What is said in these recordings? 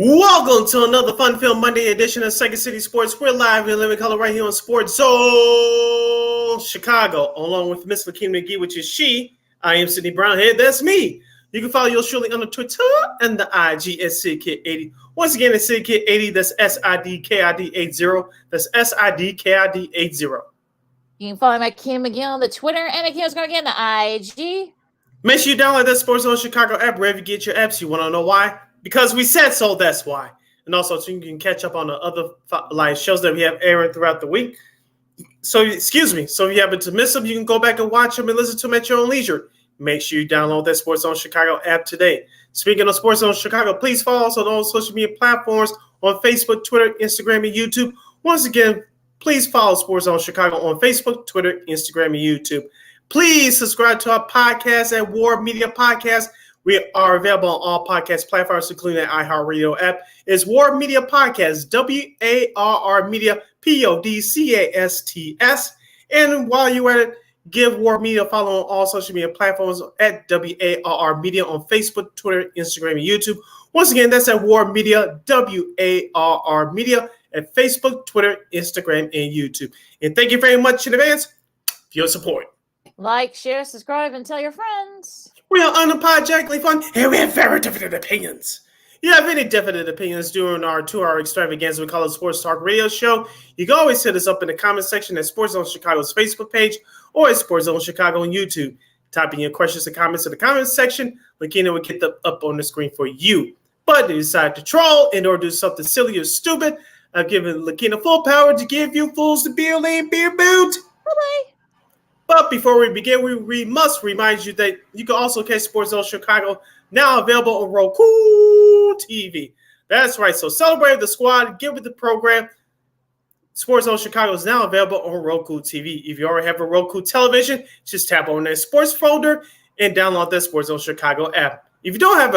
Welcome to another fun-filled Monday edition of Second City Sports. We're live in living color right here on Sports Zone Chicago, along with Miss Lakina McGee, which is she. I am Sydney Brownhead. That's me. You can follow yours surely on the Twitter and the IG at SidKid80. Once again, it's SidKid80. That's SIDKID80. That's SIDKID80. You can follow Lakina McGee on the Twitter and Lakina's going again the IG. Make sure you download that Sports Zone Chicago app wherever you get your apps. You want to know why? Because we said so, that's why. And also, so you can catch up on the other live shows that we have airing throughout the week. So, excuse me. So if you happen to miss them, you can go back and watch them and listen to them at your own leisure. Make sure you download that Sports Zone Chicago app today. Speaking of Sports Zone Chicago, please follow us on all social media platforms on Facebook, Twitter, Instagram, and YouTube. Once again, please follow Sports Zone Chicago on Facebook, Twitter, Instagram, and YouTube. Please subscribe to our podcast at War Media Podcast. We are available on all podcast platforms, including the iHeartRadio app. It's War Media Podcast, WARR Media, PODCASTS. And while you're at it, give War Media a follow on all social media platforms at WARR Media on Facebook, Twitter, Instagram, and YouTube. Once again, that's at War Media, WARR Media at Facebook, Twitter, Instagram, and YouTube. And thank you very much in advance for your support. Like, share, subscribe, and tell your friends. We are unapologetically fun, and we have very different opinions. If you have any different opinions during our 2-hour extravaganza we call it Sports Talk Radio Show, you can always hit us up in the comment section at Sports Zone Chicago's Facebook page or at Sports Zone Chicago on YouTube. Type in your questions and comments in the comments section. Lakina will get them up on the screen for you. But if you decide to troll and or do something silly or stupid, I've given Lakina full power to give you fools the beer lane beer boot. Bye-bye. But before we begin, we must remind you that you can also catch Sports Zone Chicago now available on Roku TV. That's right. So celebrate the squad. Get with the program. Sports Zone Chicago is now available on Roku TV. If you already have a Roku television, just tap on that sports folder and download that Sports Zone Chicago app. If you don't have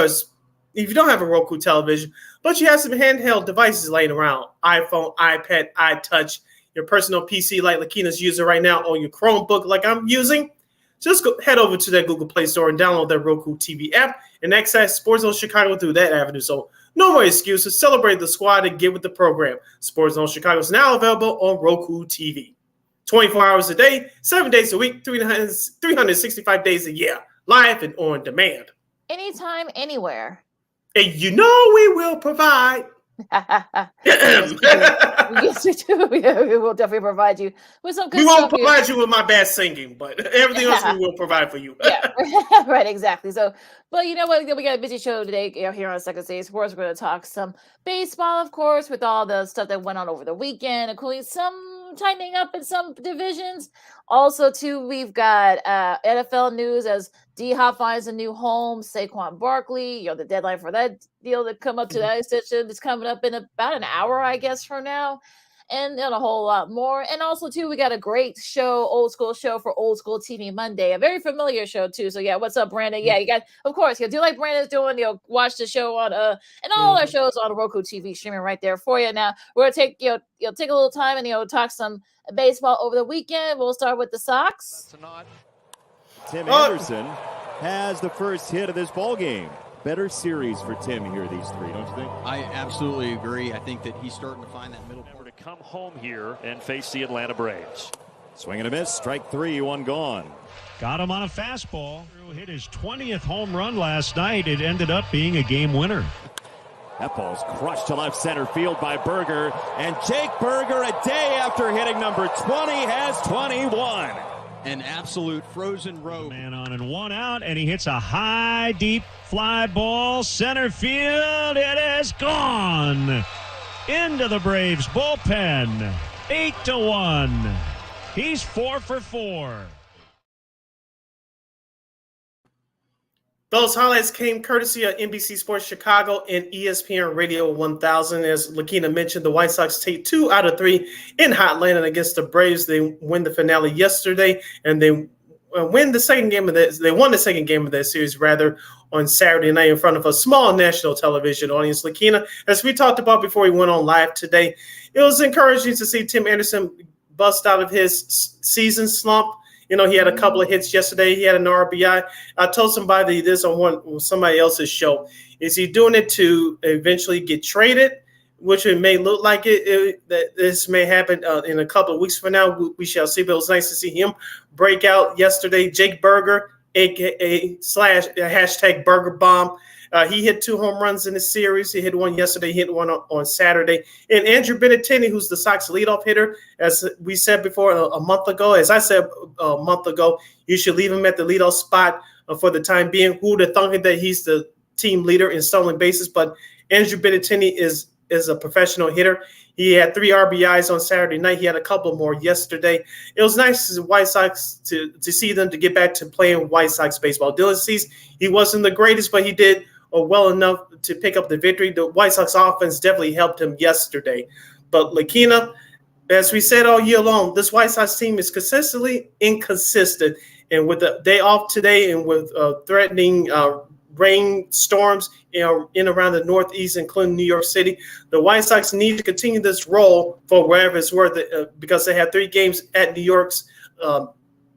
a Roku television, but you have some handheld devices laying around, iPhone, iPad, iTouch, your personal PC like Lakina's using right now, or your Chromebook like I'm using, just go head over to that Google Play Store and download that Roku TV app and access Sports Zone Chicago through that avenue. So no more excuses. Celebrate the squad and get with the program. Sports Zone Chicago is now available on Roku TV. 24 hours a day, 7 days a week, 365 days a year, live and on demand. Anytime, anywhere. And you know we will provide. Yes, we do. We will definitely provide you with some good stuff. We won't provide here. you with my bad singing, but everything else we will provide for you. Yeah, right, exactly. So, but you know what? We got a busy show today here on Second City Sports. We're going to talk some baseball, of course, with all the stuff that went on over the weekend, including some tightening up in some divisions. Also, too, we've got NFL news as D-Hop finds a new home. Saquon Barkley, the deadline for that deal to come up to that extension is coming up in about an hour, I guess, from now. And a whole lot more. And also, too, we got a great show, old school show for Old School TV Monday. A very familiar show, too. So, yeah, what's up, Brandon? Yeah, you got, of course, do like Brandon's doing, watch the show on, and all our shows on Roku TV streaming right there for you. Now, we're going to take, take a little time and, talk some baseball over the weekend. We'll start with the Sox. Tim Anderson has the first hit of this ball game. Better series for Tim here, these three, don't you think? I absolutely agree. I think that he's starting to find that middle point. To come home here and face the Atlanta Braves. Swing and a miss, strike three, one gone. Got him on a fastball. Hit his 20th home run last night. It ended up being a game winner. That ball's crushed to left center field by Berger. And Jake Berger, a day after hitting number 20, has 21. An absolute frozen row. Man on and one out, and he hits a high, deep fly ball. Center field, it is gone. Into the Braves bullpen. 8-1. He's 4 for 4. Those highlights came courtesy of NBC Sports Chicago and ESPN Radio 1000. As Lakina mentioned, the White Sox take 2 out of 3 in Atlanta against the Braves. They win the finale yesterday, and they won the second game of that series on Saturday night in front of a small national television audience. Lakina, as we talked about before we went on live today, it was encouraging to see Tim Anderson bust out of his season slump He had a couple of hits yesterday. He had an RBI. I told somebody this on somebody else's show. Is he doing it to eventually get traded? Which it may look like that this may happen in a couple of weeks from now. We shall see. But it was nice to see him break out yesterday. Jake Burger, aka / hashtag Burger Bomb. He hit 2 home runs in the series. He hit one yesterday. He hit one on Saturday. And Andrew Benintendi, who's the Sox leadoff hitter, as we said before a month ago, as I said a month ago, you should leave him at the leadoff spot for the time being. Who would have thought that he's the team leader in stolen bases? But Andrew Benintendi is a professional hitter. He had 3 RBIs on Saturday night. He had a couple more yesterday. It was nice as White Sox to see them to get back to playing White Sox baseball. Dylan Cease, he wasn't the greatest, but he did well enough to pick up the victory. The White Sox offense definitely helped him yesterday. But Lakina, as we said all year long, this White Sox team is consistently inconsistent. And with the day off today and with threatening rainstorms in around the Northeast, including New York City, the White Sox need to continue this role for wherever it's worth it, because they have 3 games at New York's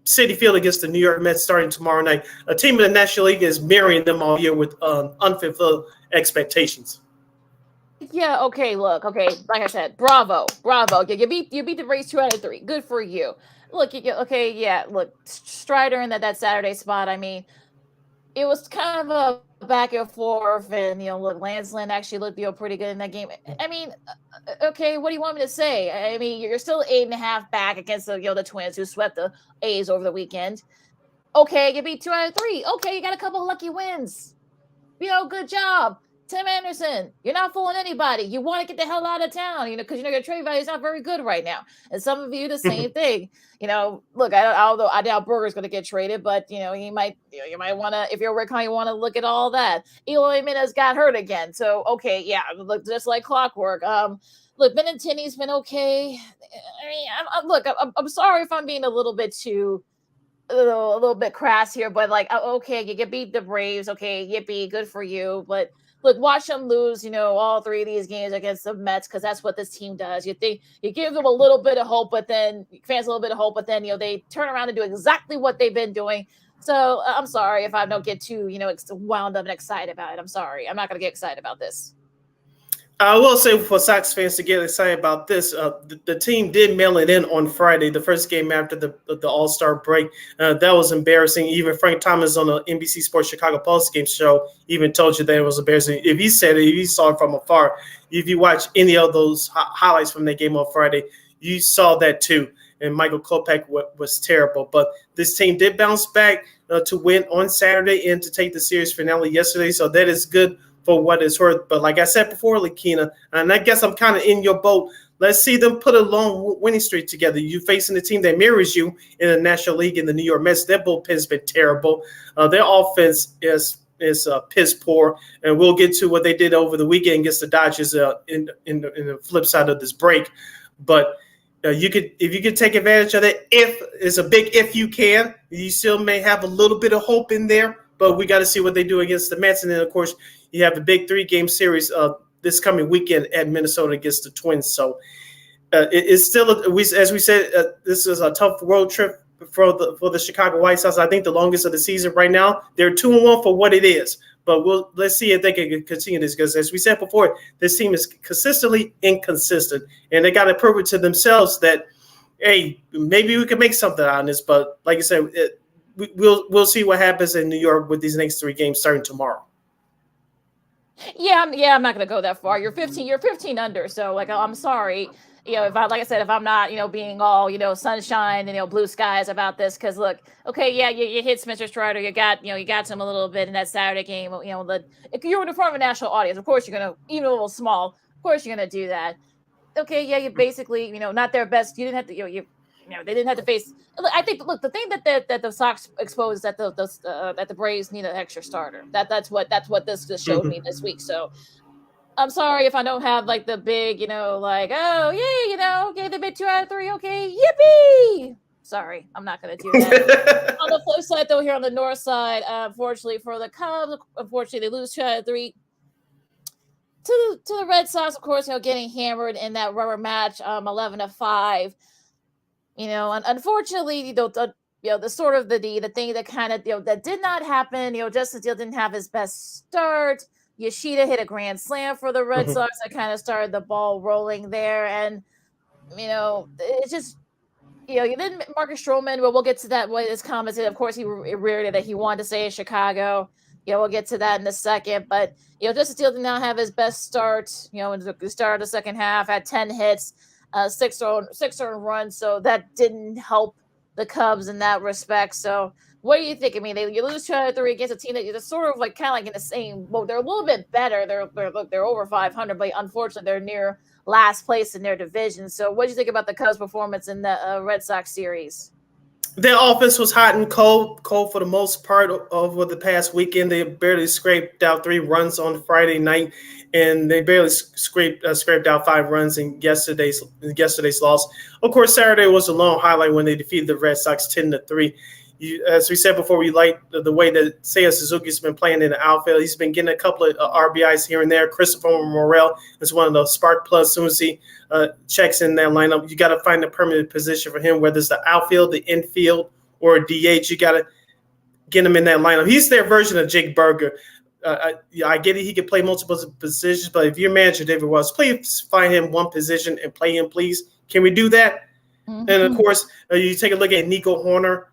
City Field against the New York Mets starting tomorrow night. A team in the National League is mirroring them all year with unfulfilled expectations. Yeah. Okay. Look. Okay. Like I said, bravo. You beat the Braves 2 out of 3. Good for you. Look. Okay. Yeah. Look, Strider in that Saturday spot. I mean, it was kind of a back and forth, and look, Lance Lynn actually looked pretty good in that game. I mean, okay, what do you want me to say? I mean, you're still 8.5 back against the Twins, who swept the A's over the weekend. Okay, you beat 2 out of 3. Okay, you got a couple of lucky wins. Good job, Tim Anderson. You're not fooling anybody. You want to get the hell out of town, because your trade value is not very good right now. And some of you the same thing. Look, although I doubt Burger's going to get traded, but he might. You might want to, if you're Rick, you want to look at all that. Eloy Jimenez got hurt again, so okay, yeah, look, just like clockwork. Look, Benintendi's been okay. I mean, I'm sorry if I'm being a little bit crass here, but okay, you beat the Braves. Okay, yippee, good for you, but. Look, watch them lose, all 3 of these games against the Mets, because that's what this team does. You give them a little bit of hope, but then fans a little bit of hope, but then they turn around and do exactly what they've been doing. So I'm sorry if I don't get too wound up and excited about it. I'm sorry, I'm not going to get excited about this. I will say for Sox fans to get excited about this, the team did mail it in on Friday, the first game after the All-Star break. That was embarrassing. Even Frank Thomas on the NBC Sports Chicago post-game show even told you that it was embarrassing. If he said it, if he saw it from afar, if you watch any of those highlights from that game on Friday, you saw that too. And Michael Kopech was terrible. But this team did bounce back to win on Saturday and to take the series finale yesterday. So that is good for what it's worth. But like I said before, Lakina, and I guess I'm kind of in your boat. Let's see them put a long winning streak together. You facing a team that mirrors you in the National League in the New York Mets. Their bullpen's been terrible. Their offense is piss poor, and we'll get to what they did over the weekend against the Dodgers in the flip side of this break. But if you could take advantage of that, if it's a big if you can, you still may have a little bit of hope in there. But we got to see what they do against the Mets, and then of course you have the big 3-game series this coming weekend at Minnesota against the Twins. So it's still, as we said, this is a tough road trip for the Chicago White Sox. I think the longest of the season right now. They're 2-1 for what it is. But let's see if they can continue this, because as we said before, this team is consistently inconsistent, and they got to prove it to themselves that, hey, maybe we can make something out of this. But like I said, we'll see what happens in New York with these next 3 games starting tomorrow. Yeah, I'm not going to go that far. You're 15 under. So I'm sorry. If I'm not, being all, sunshine and, blue skies about this, because look, okay, yeah, you hit Spencer Strider. You got him a little bit in that Saturday game. If you're in front of a national audience, of course you're going to, even a little small, of course you're going to do that. Okay. Yeah. You basically, not their best. You didn't have to, they didn't have to face. I think. Look, the thing that the Sox exposed that the Braves need an extra starter. That's what this just showed me this week. So I'm sorry if I don't have the big, oh yeah, they made 2 out of 3. Okay, yippee! Sorry, I'm not going to do that. On the flip side, though, here on the north side, unfortunately for the Cubs, they lose 2 out of 3. To the Red Sox, of course, getting hammered in that rubber match, 11-5. Unfortunately, the sort of the thing that kind of that did not happen. Justin Steele didn't have his best start. Yoshida hit a grand slam for the Red Sox that kind of started the ball rolling there, and it's just then Marcus Stroman. Well, we'll get to that. What his comments, of course, he reiterated that he wanted to stay in Chicago. We'll get to that in a second, but Justin Steele did not have his best start. In the start of the second half, had 10 hits, 6 earned runs, so that didn't help the Cubs in that respect. So what do you think? I mean, you lose 2 out of 3 against a team that you're sort of kind of like in the same boat. They're a little bit better. They're over 500, but unfortunately they're near last place in their division. So what do you think about the Cubs' performance in the Red Sox series? Their offense was hot and cold for the most part over the past weekend. They barely scraped out 3 runs on Friday night, and they barely scraped out 5 runs in yesterday's loss. Of course, Saturday was a long highlight when they defeated the Red Sox 10-3. As we said before, we like the way that Seiya Suzuki's been playing in the outfield. He's been getting a couple of RBIs here and there. Christopher Morel is one of the spark plugs. As soon as he checks in that lineup, you got to find a permanent position for him, whether it's the outfield, the infield, or DH. You got to get him in that lineup. He's their version of Jake Burger. I get it. He can play multiple positions, but if your manager, David Wells, please find him one position and play him, please. Can we do that? Mm-hmm. And, of course, you take a look at Nico Horner.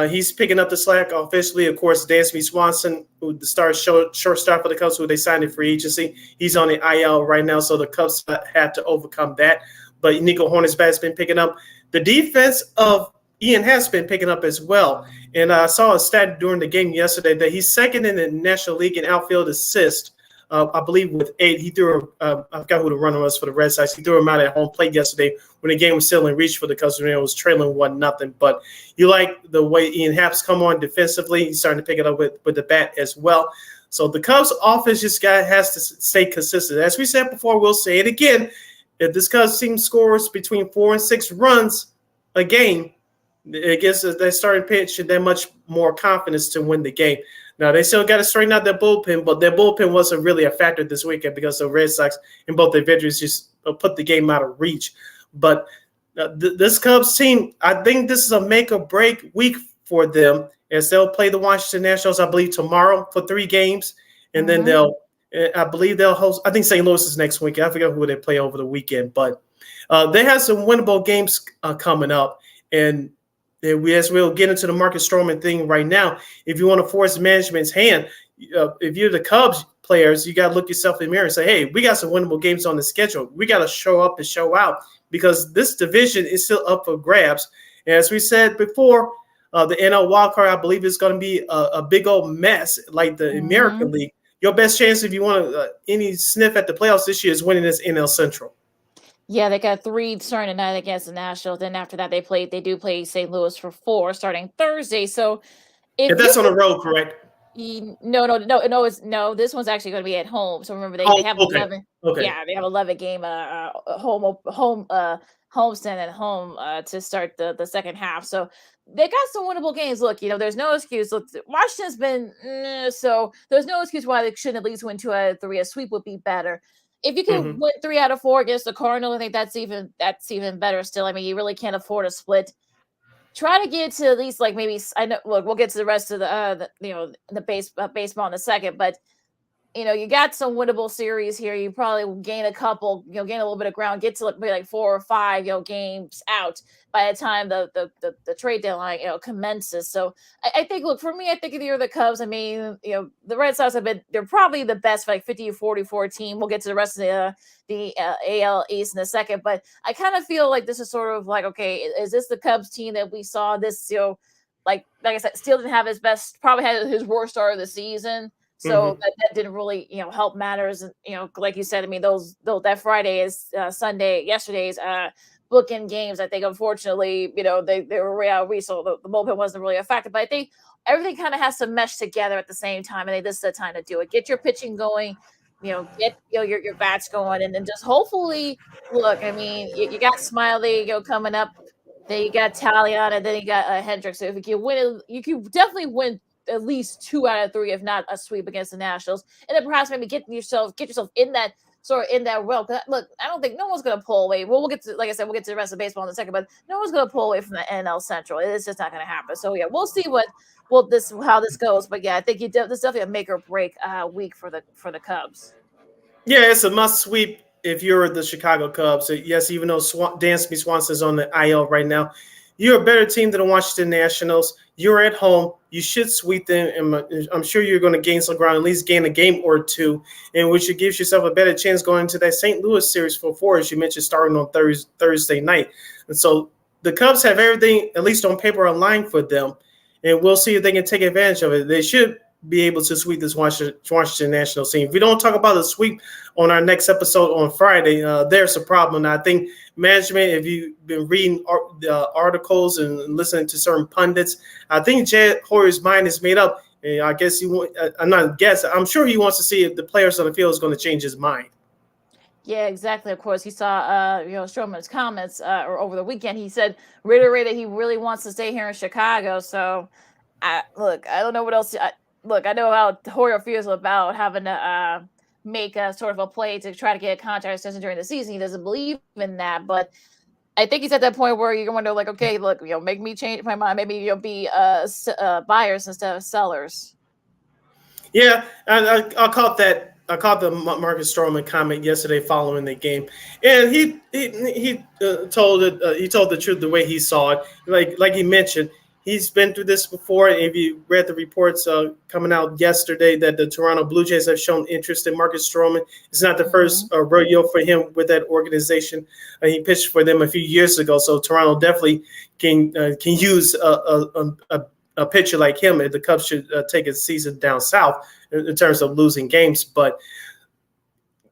He's picking up the slack officially. Of course, Dansby Swanson, who the shortstop for the Cubs, who they signed in free agency, he's on the IL right now, so the Cubs had to overcome that. But Nico Horner's bat has been picking up. The defense of Ian has been picking up as well. And I saw a stat during the game yesterday that he's second in the National League in outfield assist. I believe with 8, he threw I forgot who the runner was for the Red Sox. He threw him out at home plate yesterday when the game was still in reach for the Cubs. It was trailing 1-0. But you like the way Ian Happ's come on defensively. He's starting to pick it up with the bat as well. So the Cubs offense just has to stay consistent. As we said before, we'll say it again. If this Cubs team scores between 4 and 6 runs a game, it gives their starting pitch that much more confidence to win the game. Now, they still got to straighten out their bullpen, but their bullpen wasn't really a factor this weekend because the Red Sox and both their victories just put the game out of reach. But this Cubs team, I think this is a make-or-break week for them as they'll play the Washington Nationals, I believe, tomorrow for 3 games. And then I believe they'll host – I think St. Louis is next week. I forget who they play over the weekend. But they have some winnable games coming up. And as we'll get into the Marcus Stroman thing right now, if you want to force management's hand, if you're the Cubs players, you got to look yourself in the mirror and say, hey, we got some winnable games on the schedule. We got to show up and show out because this division is still up for grabs. And as we said before, the NL wildcard, I believe, is going to be a big old mess like the American League. Your best chance if you want any sniff at the playoffs this year is winning this NL Central. Yeah, they got 3 starting tonight against the Nationals. Then after that, they do play St. Louis for 4 starting Thursday. So if that's on the road, correct? No. This one's actually going to be at home. So remember, they have 11. Okay. Yeah, they have 11 game homestand at home to start the second half. So they got some winnable games. Look, there's no excuse. Look, Washington's been so there's no excuse why they shouldn't at least win 2 out of 3. A sweep would be better. If you can win 3 out of 4 against the Cardinals, I think that's even better still. I mean, you really can't afford a split. Try to get to at least maybe I know. Look, we'll get to the rest of the baseball in a second, but you got some winnable series here. You probably will gain a couple, gain a little bit of ground, get to maybe 4 or 5, games out by the time the trade deadline, commences. So I think, look, for me, I think if you're the Cubs, I mean, the Red Sox they're probably the best 50-44 team. We'll get to the rest of the AL East in a second, but I kind of feel like this is sort of okay, is this the Cubs team that we saw this, like I said, Steele didn't have his best, probably had his worst start of the season. So that didn't really, help matters. And, like you said, I mean, that Friday is yesterday's bookend games. I think, unfortunately, they were way out of reach, so the bullpen wasn't really affected. But I think everything kind of has to mesh together at the same time. I think this is the time to do it. Get your pitching going, get your bats going, and then just hopefully, look, I mean, you got Smiley, coming up. Then you got Talion, and then you got Hendricks. So if you can win, you can definitely win at least 2 out of 3, if not a sweep against the Nationals, and then perhaps maybe get yourself in that sort of in that realm. Look, I don't think no one's going to pull away. Well, we'll get to, like I said, we'll get to the rest of baseball in a second, but no one's going to pull away from the NL Central. It's just not going to happen. So yeah, we'll see how this goes. But yeah, I think this is definitely a make or break week for the Cubs. Yeah, it's a must sweep if you're the Chicago Cubs. Yes, even though Dansby Swanson's on the IL right now, you're a better team than the Washington Nationals. You're at home. You should sweep them, and I'm sure you're going to gain some ground, at least gain a game or two, in which it gives yourself a better chance going into that St. Louis series for 4, as you mentioned, starting on Thursday night. And so the Cubs have everything, at least on paper, aligned for them, and we'll see if they can take advantage of it. They should be able to sweep this Washington Nationals team. If we don't talk about the sweep on our next episode on Friday, there's a problem. And I think management, if you've been reading articles and listening to certain pundits, I think Jed Hoyer's mind is made up. And I guess I'm sure he wants to see if the players on the field is going to change his mind. Yeah, exactly. Of course, he saw, Stroman's comments or over the weekend. He reiterated that he really wants to stay here in Chicago. So, I don't know what else. I know how Hoyer feels about having to make a sort of a play to try to get a contract extension during the season. He doesn't believe in that, but I think he's at that point where you're going to like, okay, look, make me change my mind. Maybe you'll be buyers instead of sellers. Yeah, I caught that. I caught the Marcus Stroman comment yesterday following the game, and he told the truth the way he saw it. Like he mentioned, he's been through this before. If you read the reports coming out yesterday that the Toronto Blue Jays have shown interest in Marcus Stroman, it's not the first rodeo for him with that organization. He pitched for them a few years ago, so Toronto definitely can use a pitcher like him. The Cubs should take a season down south in terms of losing games. But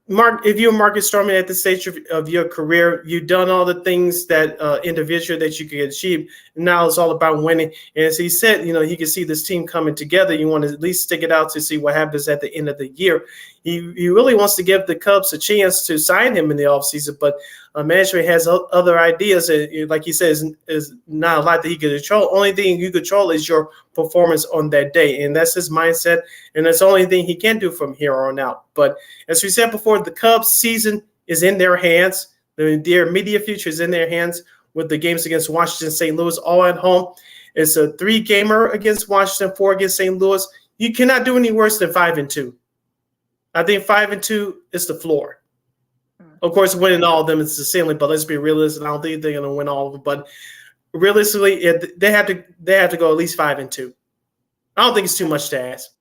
if you're Marcus Stroman at this stage of your career, you've done all the things that individual that you could achieve. Now it's all about winning. And as he said, he can see this team coming together. You want to at least stick it out to see what happens at the end of the year. He really wants to give the Cubs a chance to sign him in the offseason, but management has other ideas. Like he says, is not a lot that he can control. Only thing you control is your performance on that day, and that's his mindset, and that's the only thing he can do from here on out. But as we said before, the Cubs season is in their hands. Their immediate future is in their hands with the games against Washington, St. Louis, all at home. It's a 3-gamer against Washington, 4 against St. Louis. You cannot do any worse than 5-2. I think 5-2 is the floor. Of course, winning all of them is the ceiling, but let's be realistic. I don't think they're going to win all of them. But realistically, they have to go at least 5-2. I don't think it's too much to ask.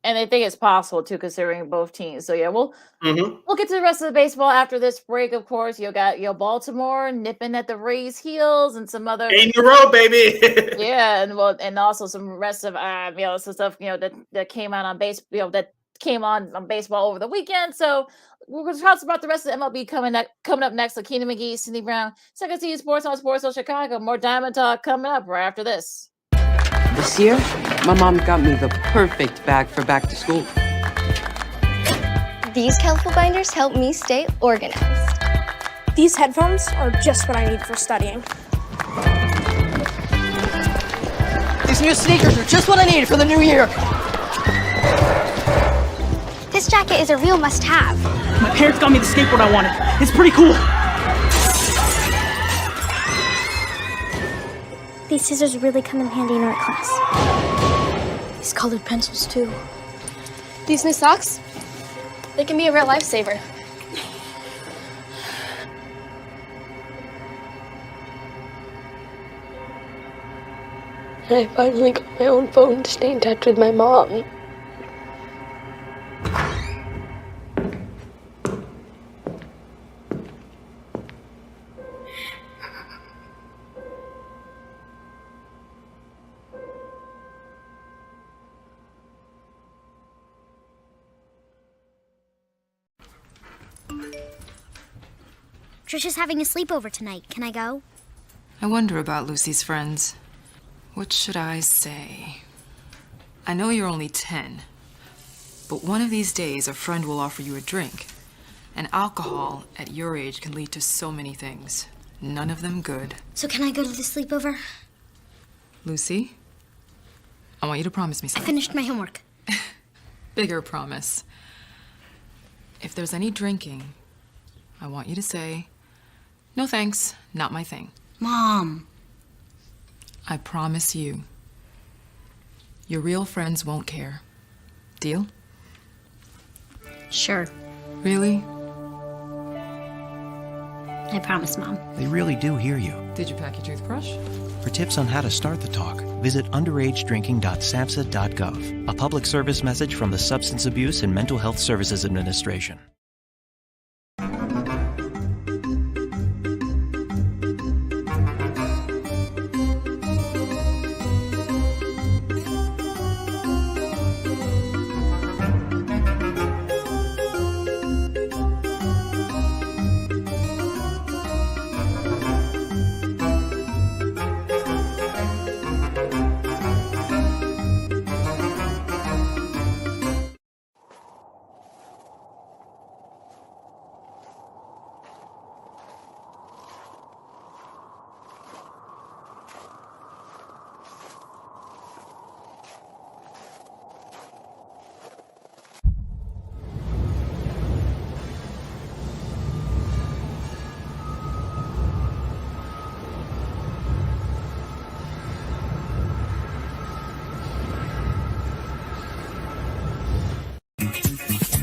And I think it's possible too, considering both teams. So yeah, we'll get to the rest of the baseball after this break. Of course, you got Baltimore nipping at the Rays' heels and some other 8 in a row, baby. Yeah, and also some rest of some stuff that came out on base that came on baseball over the weekend. So we're going to talk about the rest of the MLB coming up next. So Keenan McGee, Cindy Brown, Second City Sports on Sports Zone Chicago. More Diamond Talk coming up right after this. This year, my mom got me the perfect bag for back to school. These colorful binders help me stay organized. These headphones are just what I need for studying. These new sneakers are just what I need for the new year. This jacket is a real must-have. My parents got me the skateboard I wanted. It's pretty cool. These scissors really come in handy in art class. These colored pencils, too. These new socks, they can be a real lifesaver. I finally got my own phone to stay in touch with my mom. Trisha's having a sleepover tonight. Can I go? I wonder about Lucy's friends. What should I say? I know you're only 10, but one of these days a friend will offer you a drink. And alcohol at your age can lead to so many things. None of them good. So can I go to the sleepover? Lucy, I want you to promise me something. I finished my homework. Bigger promise. If there's any drinking, I want you to say, "No thanks, not my thing." Mom. I promise you, your real friends won't care. Deal? Sure. Really? I promise, Mom. They really do hear you. Did you pack your toothbrush? For tips on how to start the talk, visit underagedrinking.samhsa.gov. A public service message from the Substance Abuse and Mental Health Services Administration.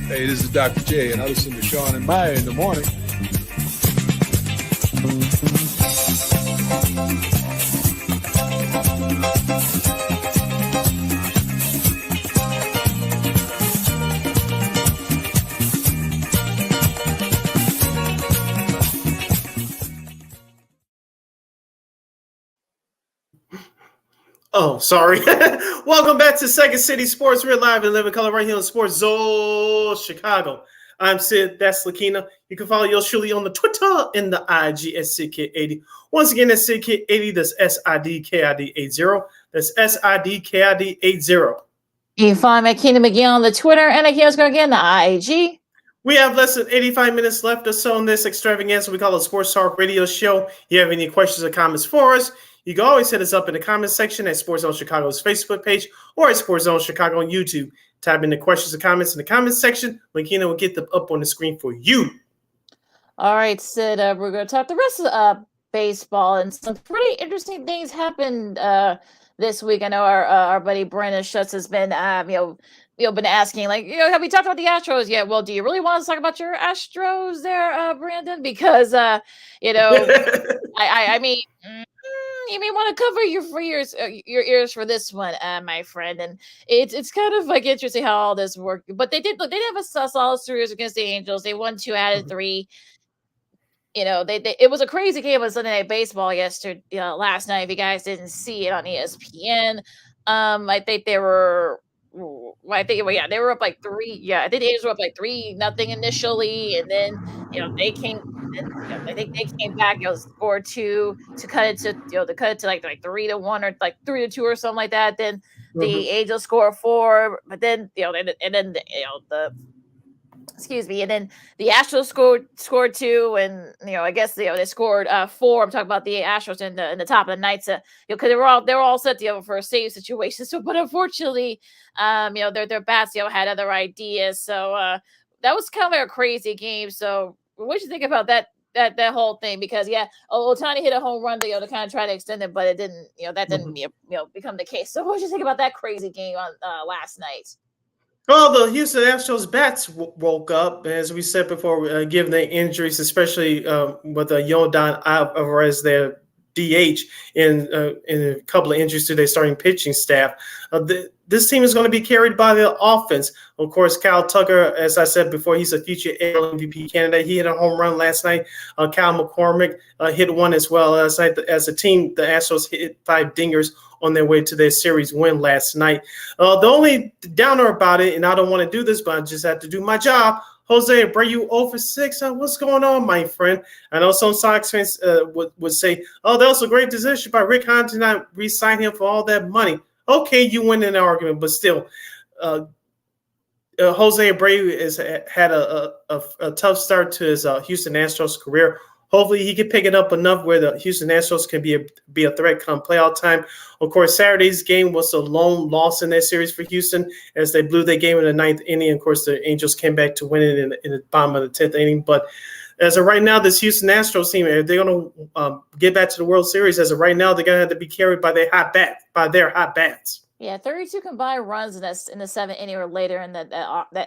Hey, this is Dr. J, and I listen to Sean and Maya in the morning. Oh, sorry. Welcome back to Second City Sports. We're live and live in color right here on Sports Zone Chicago. I'm Sid. That's Lakina. You can follow yours truly on the Twitter and the IG at SidKid80. Once again, that's SidKid80. That's SIDKID80. That's SIDKID80. You can find me at Keenan McGee on the Twitter and again the IG. We have less than 85 minutes left or so in this extravaganza we call a Sports Talk Radio Show. You have any questions or comments for us? You can always hit us up in the comments section at Sports Zone Chicago's Facebook page or at Sports Zone Chicago on YouTube. Type in the questions or comments in the comments section. Lakina will get them up on the screen for you. All right, Sid, we're going to talk the rest of baseball, and some pretty interesting things happened this week. I know our buddy Brandon Schutz has been, been asking, like, have we talked about the Astros yet? Well, do you really want to talk about your Astros there, Brandon? Because, I mean, you may want to cover your ears for this one, my friend. And it's kind of like interesting how all this worked. But they did have a solid series against the Angels. They won 2 out of 3. It was a crazy game on Sunday Night Baseball last night. If you guys didn't see it on ESPN, I think they were. They were up like 3. Yeah, I think the Angels were up like 3-0 initially, and then they came. I think they came back. Scored 2 to cut it to like 3-1 or like 3-2 or something like that. Then the Angels scored 4, but then and then the Astros scored 2, and I guess they scored 4. I'm talking about the Astros in the top of the ninth, because they were all set for a save situation. So, but unfortunately, their bats had other ideas. So that was kind of a crazy game. So what do you think about that whole thing? Because Ohtani hit a home run to kind of try to extend it, but it didn't. That didn't become the case. So what do you think about that crazy game on last night? Well, the Houston Astros bats woke up, as we said before, given the injuries, especially with Yordan Alvarez, their DH, and a couple of injuries to their starting pitching staff. This team is going to be carried by the offense. Of course, Kyle Tucker, as I said before, he's a future AL MVP candidate. He hit a home run last night. Kyle McCormick hit one as well. As a team, the Astros hit 5 dingers on their way to their series win last night. The only downer about it, and I don't want to do this, but I just have to do my job. Jose Abreu 0 for 6. What's going on, my friend? I know some Sox fans would say, "Oh, that was a great decision by Rick Hahn to not re-sign him for all that money." Okay, you win in the argument, but still, Jose Abreu has had a tough start to his Houston Astros career. Hopefully he can pick it up enough where the Houston Astros can be a threat come playoff time. Of course, Saturday's game was a lone loss in that series for Houston as they blew their game in the ninth inning. Of course, the Angels came back to win it in the bottom of the 10th inning. But as of right now, this Houston Astros team, if they're going to get back to the World Series, as of right now, they're going to have to be carried by their hot bats. Yeah, 32 combined runs in the 7th inning or later in the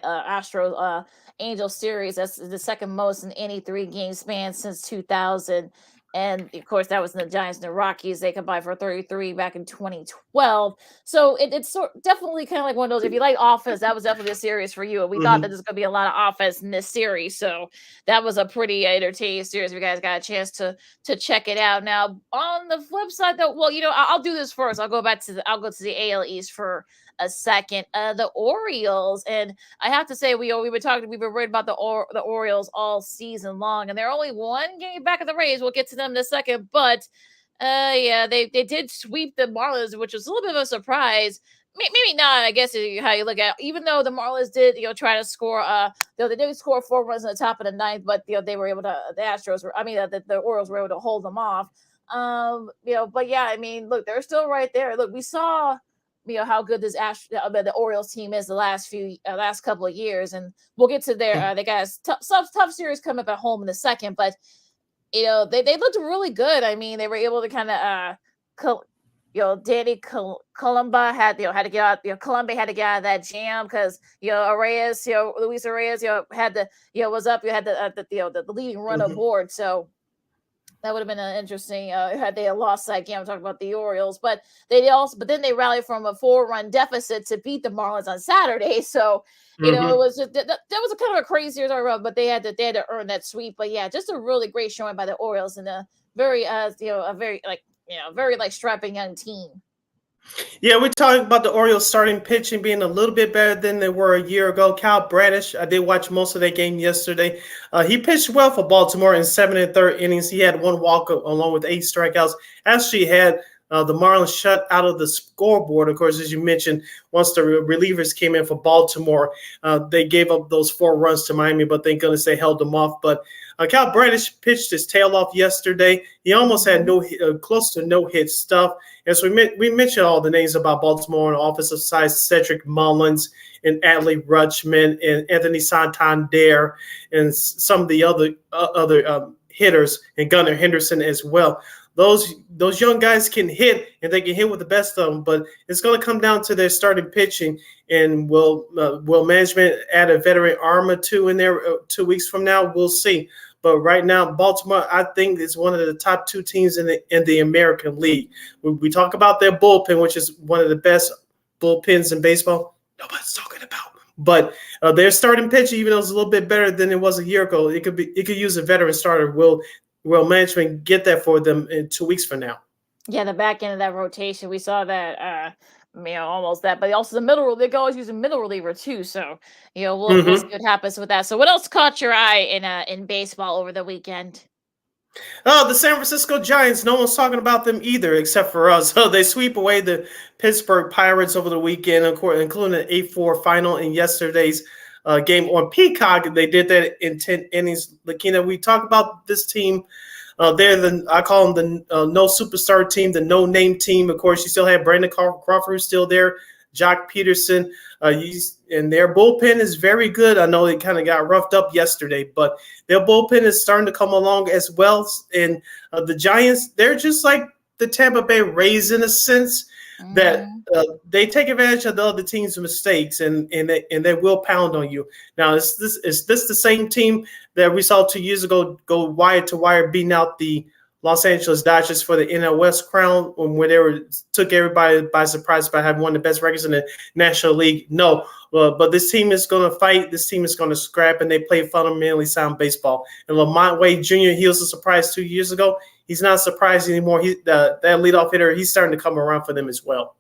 Astros Angel series. That's the second most in any 3-game span since 2000. And of course, that was in the Giants and the Rockies. They combined for 33 back in 2012. So it's definitely kind of like one of those. If you like offense, that was definitely a series for you. And we thought that there's going to be a lot of offense in this series. So that was a pretty entertaining series. If you guys got a chance to check it out. Now, on the flip side, though, well, I'll do this first. I'll go to the AL East for a second. The Orioles, and I have to say, we've been worried about the Orioles all season long, and they're only one game back of the Rays. We'll get to them in a second, but they did sweep the Marlins, which was a little bit of a surprise. Maybe not, I guess, how you look at it. Even though the Marlins did, try to score, they did score 4 runs in the top of the ninth, but they were able to. The Orioles were able to hold them off. But yeah, I mean, look, they're still right there. Look, we saw how good the Orioles team is the last couple of years, and we'll get to their they got a tough series coming up at home in a second, but they looked really good. I mean, they were able to kind of Danny Columba had to get out. Columba had to get out of that jam because Luis Arraez had was up. You had the leading run aboard, so. That would have been an interesting had they lost that game. I'm talking about the Orioles, but then they rallied from a 4-run deficit to beat the Marlins on Saturday. So it was just, that was a kind of a crazy run, but they had to earn that sweep. But yeah, just a really great showing by the Orioles and a very strapping young team. Yeah, we're talking about the Orioles starting pitching being a little bit better than they were a year ago. Kyle Bradish, I did watch most of that game yesterday. He pitched well for Baltimore in 7 1/3 innings. He had 1 walk along with 8 strikeouts. Actually had the Marlins shut out of the scoreboard. Of course, as you mentioned, once the relievers came in for Baltimore, they gave up those 4 runs to Miami, but thank goodness they held them off. But Kyle Bradish pitched his tail off yesterday. He almost had close to no-hit stuff. And so we mentioned all the names about Baltimore on the offensive side: Cedric Mullins and Adley Rutschman and Anthony Santander and some of the other hitters, and Gunnar Henderson as well. Those young guys can hit, and they can hit with the best of them. But it's going to come down to their starting pitching. And will management add a veteran arm or two in there 2 weeks from now? We'll see. But right now, Baltimore, I think, is one of the top 2 teams in the American League. We talk about their bullpen, which is one of the best bullpens in baseball. Nobody's talking about. But their starting pitch, even though it's a little bit better than it was a year ago, it could use a veteran starter. Will management get that for them in 2 weeks from now? Yeah, the back end of that rotation, we saw that. Almost that, but also the middle. They always use a middle reliever too. So we'll see what happens with that. So what else caught your eye in baseball over the weekend? Oh, the San Francisco Giants. No one's talking about them either, except for us. So they sweep away the Pittsburgh Pirates over the weekend, including an 8-4 final in yesterday's game on Peacock. They did that in 10 innings. Lakina, we talk about this team. I call them the no superstar team, the no name team. Of course, you still have Brandon Crawford who's still there, Jock Peterson, and their bullpen is very good. I know they kind of got roughed up yesterday, but their bullpen is starting to come along as well. And the Giants, they're just like the Tampa Bay Rays in a sense that they take advantage of the other team's mistakes and they will pound on you. Now, is this the same team that we saw 2 years ago go wire to wire beating out the Los Angeles Dodgers for the NL West crown when they took everybody by surprise by having one of the best records in the National League? No, but this team is going to fight. This team is going to scrap, and they play fundamentally sound baseball. And Lamont Wade Jr., he was a surprise 2 years ago. He's not surprised anymore. That leadoff hitter, he's starting to come around for them as well.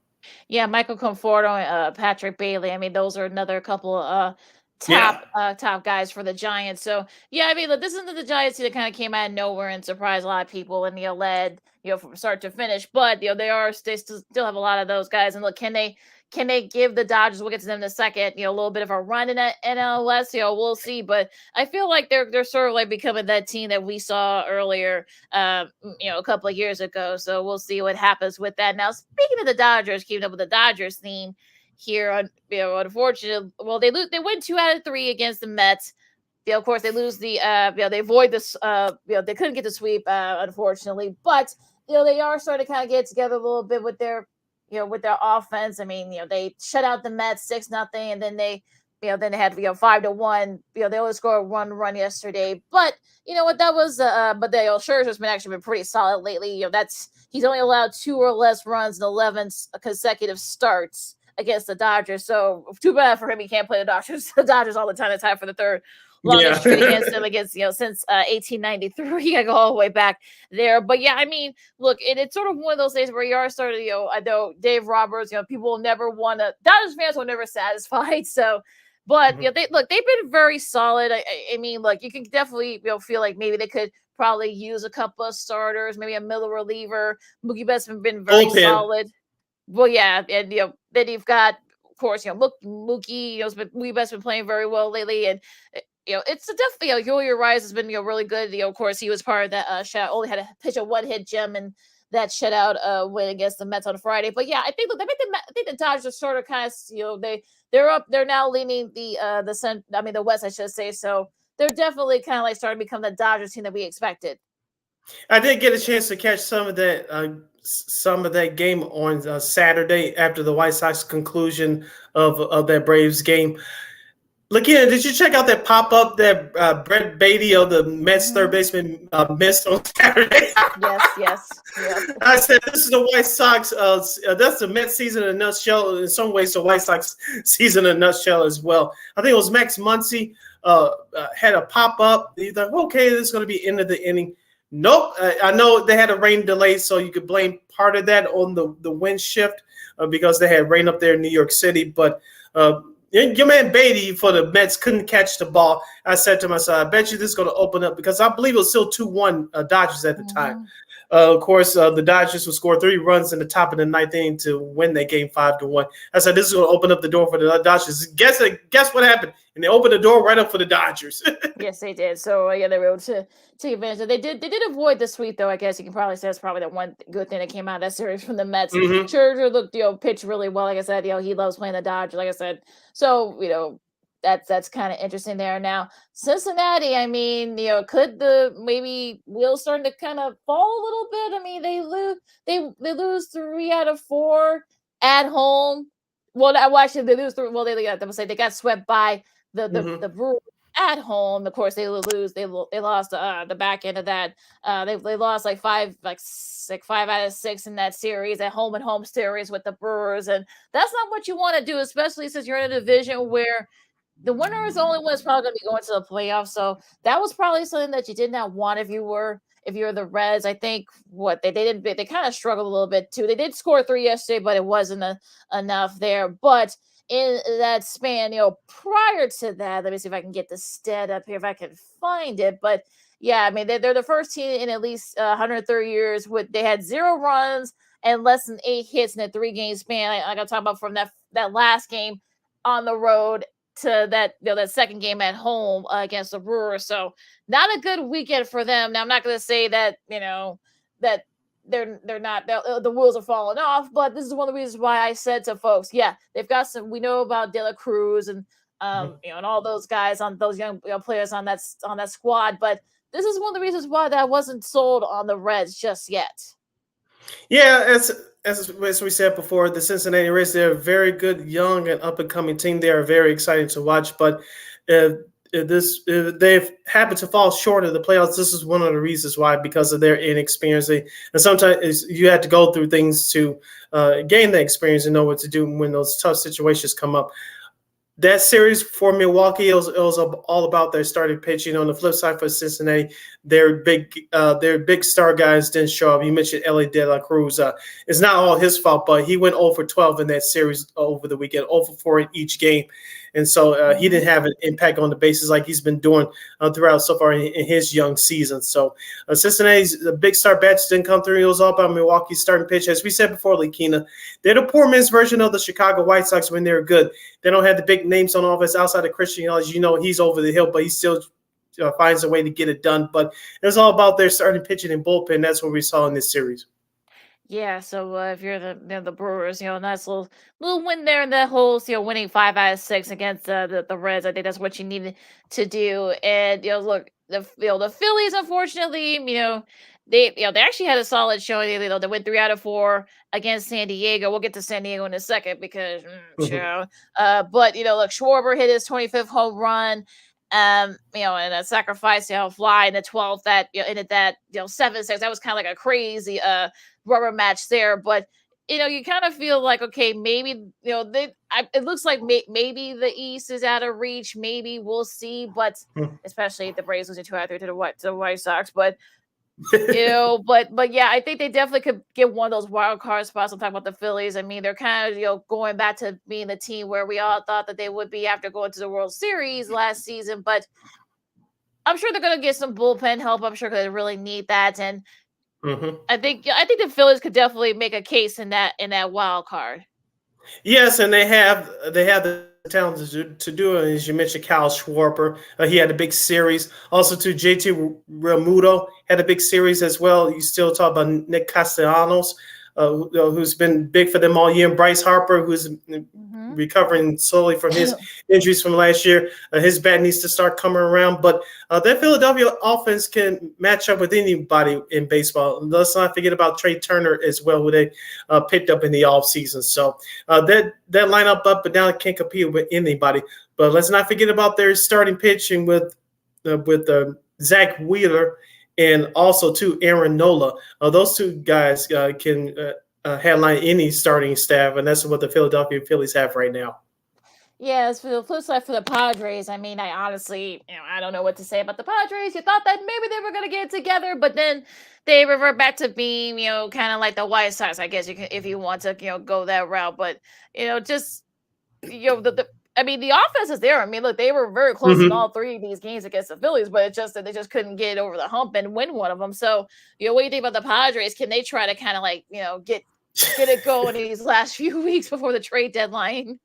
Yeah, Michael Conforto and Patrick Bailey. I mean, those are another couple top guys for the Giants. So yeah, I mean, look, this isn't the Giants that kind of came out of nowhere and surprised a lot of people and led from start to finish. But they still have a lot of those guys. And look, can they can they give the Dodgers? We'll get to them in a second. A little bit of a run in that NL West. We'll see. But I feel like they're sort of like becoming that team that we saw earlier, a couple of years ago. So we'll see what happens with that. Now, speaking of the Dodgers, keeping up with the Dodgers theme here, unfortunately, well, they lose. They win 2 out of 3 against the Mets. Of course, they lose they avoid this. They couldn't get the sweep, unfortunately, but they are starting to kind of get together a little bit with their offense. I mean, they shut out the Mets 6-0, and then they had 5-1. They only scored 1 run yesterday, but what that was. But Scherzer's been pretty solid lately. He's only allowed 2 or less runs in 11 consecutive starts against the Dodgers. So too bad for him. He can't play the Dodgers. The Dodgers all the time. It's time for the third longest streak against them since 1893. You gotta go all the way back there. But yeah, I mean, look, it's sort of one of those days where you are starting to, I know Dave Roberts, people will never want to, Dodgers fans will never satisfied. So, but they've been very solid. I mean, look, you can definitely feel like maybe they could probably use a couple of starters, maybe a middle reliever. Mookie Betts has been very solid. Well, yeah, and then you've got, of course, Mookie, Mookie Betts been playing very well lately, and it's definitely Julio Urias has been really good. Of course, he was part of that shutout. Only had to pitch a 1-hit gem in that shutout win against the Mets on Friday. But yeah, I think the Dodgers are sort of kind of they're up. They're now leaning the West, I should say. So they're definitely kind of like starting to become the Dodgers team that we expected. I did get a chance to catch some of that game on Saturday after the White Sox conclusion of that Braves game. Lakeena, did you check out that pop-up that Brett Beatty of the Mets third baseman missed on Saturday? Yes. Yeah. I said, this is the White Sox. That's the Mets season in a nutshell. In some ways, the White Sox season in a nutshell as well. I think it was Max Muncy had a pop-up. You thought, okay, this is going to be end of the inning. Nope. I know they had a rain delay, so you could blame part of that on the wind shift because they had rain up there in New York City. But your man Beatty for the Mets couldn't catch the ball. I said to myself, I bet you this is going to open up because I believe it was still 2-1 Dodgers at the time. Of course, the Dodgers would score 3 runs in the top of the 9th inning to win that game 5-1. I said, this is going to open up the door for the Dodgers. Guess what happened? And they opened the door right up for the Dodgers. Yes, they did. So, they were able to take advantage. They did avoid the sweep, though. I guess you can probably say that's probably the one good thing that came out of that series from the Mets. Scherzer looked, pitched really well. Like I said, he loves playing the Dodgers, like I said. So, that's kind of interesting there. Now, Cincinnati, I mean, could the maybe wheels starting to kind of fall a little bit? I mean, they lose 3 out of 4 at home. Well, actually, they lose 3. Well, they got swept by the Brewers at home. Of course, they lose. They lost the back end of that. They lost like 5 out of 6 in that series, at home and home series with the Brewers, and that's not what you want to do, especially since you're in a division where the winner is the only one that's probably going to be going to the playoffs. So that was probably something that you did not want if you're the Reds. I think they kind of struggled a little bit too. They did score 3 yesterday, but it wasn't enough there. But in that span, prior to that, let me see if I can get the stat up here, if I can find it. But yeah, I mean, they're the first team in at least 130 years they had 0 runs and less than 8 hits in a 3-game span. I got to talk about from that last game on the road to that that second game at home against the Brewers. So not a good weekend for them. Now I'm not going to say that that they're not the wheels are falling off, but this is one of the reasons why I said to folks, yeah, they've got some. We know about De La Cruz and and all those guys on those young players on that squad, but this is one of the reasons why that wasn't sold on the Reds just yet. Yeah, as we said before, the Cincinnati Reds, they're a very good young and up-and-coming team. They are very exciting to watch, but if they've happened to fall short of the playoffs, this is one of the reasons why, because of their inexperience. And sometimes you have to go through things to gain the experience and know what to do when those tough situations come up. That series for Milwaukee, it was all about their starting pitching. On the flip side for Cincinnati, their big star guys didn't show up. You mentioned Ellie De La Cruz. It's not all his fault, but he went 0 for 12 in that series over the weekend, 0 for 4 in each game. And so he didn't have an impact on the bases like he's been doing throughout so far in his young season. So Cincinnati's big star bats didn't come through. It was all about Milwaukee's starting pitch. As we said before, Lakina, they're the poor man's version of the Chicago White Sox when they're good. They don't have the big names on offense outside of Christian Yelich. He's over the hill, but he still finds a way to get it done. But it was all about their starting pitching and bullpen. That's what we saw in this series. Yeah, so if you're the Brewers, nice little win there in that whole, winning 5 out of 6 against the Reds. I think that's what you needed to do. And look, the Phillies, unfortunately, they actually had a solid showing. They went 3 out of 4 against San Diego. We'll get to San Diego in a second because, but look, Schwarber hit his 25th home run. And a sacrifice, fly in the 12th that ended that 7-6. That was kind of like a crazy rubber match there. But you kind of feel like, okay, maybe it looks like maybe the East is out of reach. Maybe we'll see. But especially if the Braves losing 2 out of 3 to the White Sox. But but yeah, I think they definitely could get one of those wild card spots. I'm talking about the Phillies. I mean, they're kind of going back to being the team where we all thought that they would be after going to the World Series last season. But I'm sure they're going to get some bullpen help. I'm sure they really need that, and I think the Phillies could definitely make a case in that wild card. Yes, and they have the talent to do it. As you mentioned, Kyle Schwarber, he had a big series. Also, to JT Realmuto had a big series as well. You still talk about Nick Castellanos, who's been big for them all year. And Bryce Harper, who's recovering slowly from his injuries from last year. His bat needs to start coming around. But that Philadelphia offense can match up with anybody in baseball. Let's not forget about Trey Turner as well, who they picked up in the offseason. So that lineup up and down can't compete with anybody. But let's not forget about their starting pitching with Zach Wheeler and also Aaron Nola. Those two guys can headline any starting staff, and that's what the Philadelphia Phillies have right now. Yeah, as for the flip side for the Padres, I mean, I honestly, I don't know what to say about the Padres. You thought that maybe they were going to get it together, but then they revert back to being, kind of like the White Sox, I guess, if you want to, go that route. But, just, I mean, the offense is there. I mean, look, they were very close in all 3 of these games against the Phillies, but it's just that they just couldn't get over the hump and win one of them. So, what do you think about the Padres? Can they try to kind of like, get it going in these last few weeks before the trade deadline?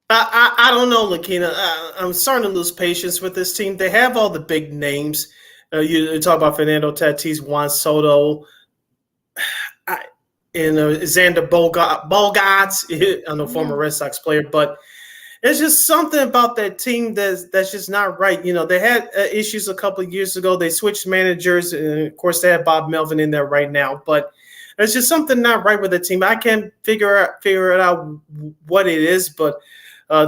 I don't know, Lakina. I'm starting to lose patience with this team. They have all the big names. You talk about Fernando Tatis, Juan Soto, and Xander Bogaerts, I know former Red Sox player, but it's just something about that team that's just not right. They had issues a couple of years ago. They switched managers, and of course they have Bob Melvin in there right now. But there's just something not right with the team. I can't figure it out what it is, but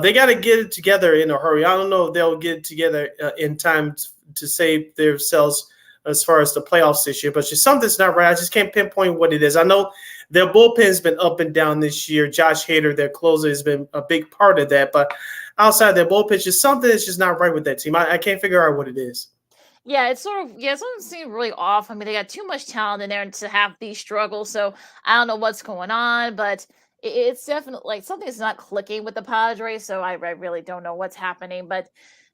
they got to get it together in a hurry. I don't know if they'll get it together in time to save themselves as far as the playoffs this year. But just something's not right. I just can't pinpoint what it is. I know their bullpen's been up and down this year. Josh Hader, their closer, has been a big part of that. But outside their bullpen, just something that's just not right with that team. I can't figure out what it is. Yeah, it's something seems really off. I mean, they got too much talent in there to have these struggles. So I don't know what's going on, but it's definitely like something's not clicking with the Padres. So I really don't know what's happening. But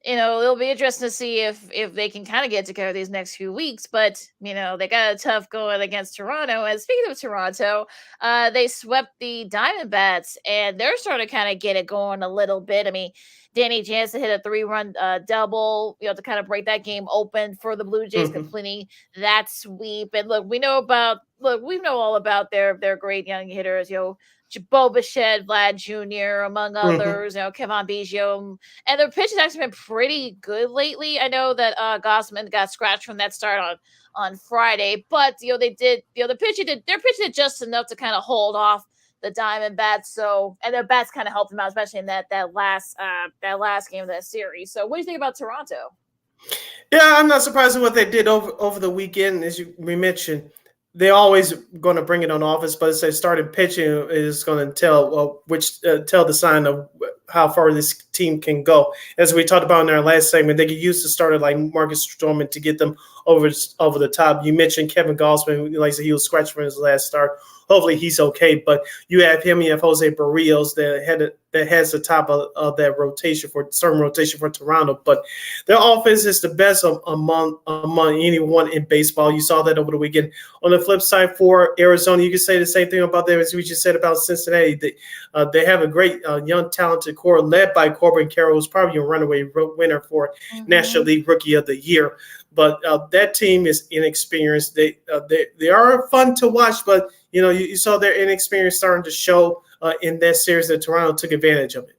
it'll be interesting to see if they can kind of get together these next few weeks. But they got a tough going against Toronto. And speaking of Toronto, they swept the Diamondbacks, and they're starting to kind of get it going a little bit. I mean, Danny Jansen hit a 3-run double, to kind of break that game open for the Blue Jays, completing that sweep. And look, we know all about their great young hitters, Bo Bichette, Vlad Jr., among others, Kevin Biggio. And their pitch has actually been pretty good lately. I know that Gossman got scratched from that start on Friday, but they did, their pitching did just enough to kind of hold off the Diamondbacks. So, and their bats kind of helped them out, especially in that last game of that series. So, what do you think about Toronto? Yeah, I'm not surprised with what they did over the weekend. As we mentioned, they're always going to bring it on offense, but as they started pitching is going to tell the sign of how far this team can go. As we talked about in our last segment, they could use the starter like Marcus Stroman to get them over the top. You mentioned Kevin Gausman, like I said, he was scratched from his last start. Hopefully he's okay, but you have him, you have Jose Barrios, the that has the top of that rotation for certain rotation for Toronto. But their offense is the best among anyone in baseball. You saw that over the weekend. On the flip side, for Arizona, you can say the same thing about them as we just said about Cincinnati. They have a great young, talented core led by Corbin Carroll, who's probably a runaway winner for National League Rookie of the Year. But that team is inexperienced. They are fun to watch, but you saw their inexperience starting to show in that series that Toronto took advantage of it.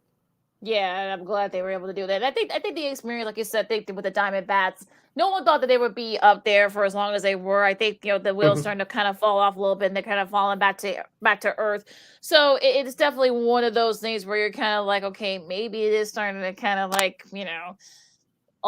Yeah, I'm glad they were able to do that. I think the experience, like you said, with the Diamondbacks, no one thought that they would be up there for as long as they were. I think the wheels starting to kind of fall off a little bit, and they're kind of falling back to earth. So it's definitely one of those things where you're kind of like, okay, maybe it is starting to kind of like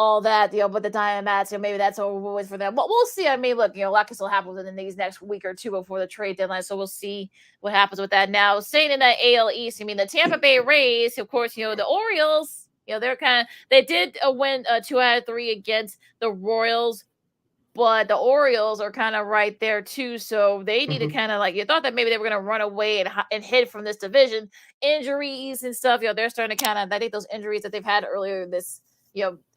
all that, but the Diamondbacks, maybe that's over with for them. But we'll see. I mean, look, a lot can still happen within these next week or two before the trade deadline. So we'll see what happens with that. Now, staying in that AL East, the Tampa Bay Rays, of course, the Orioles, they did win 2 out of 3 against the Royals, but the Orioles are kind of right there too. So they need to kind of you thought that maybe they were going to run away and hid from this division. Injuries and stuff, they're starting to kind of, I think those injuries that they've had earlier this,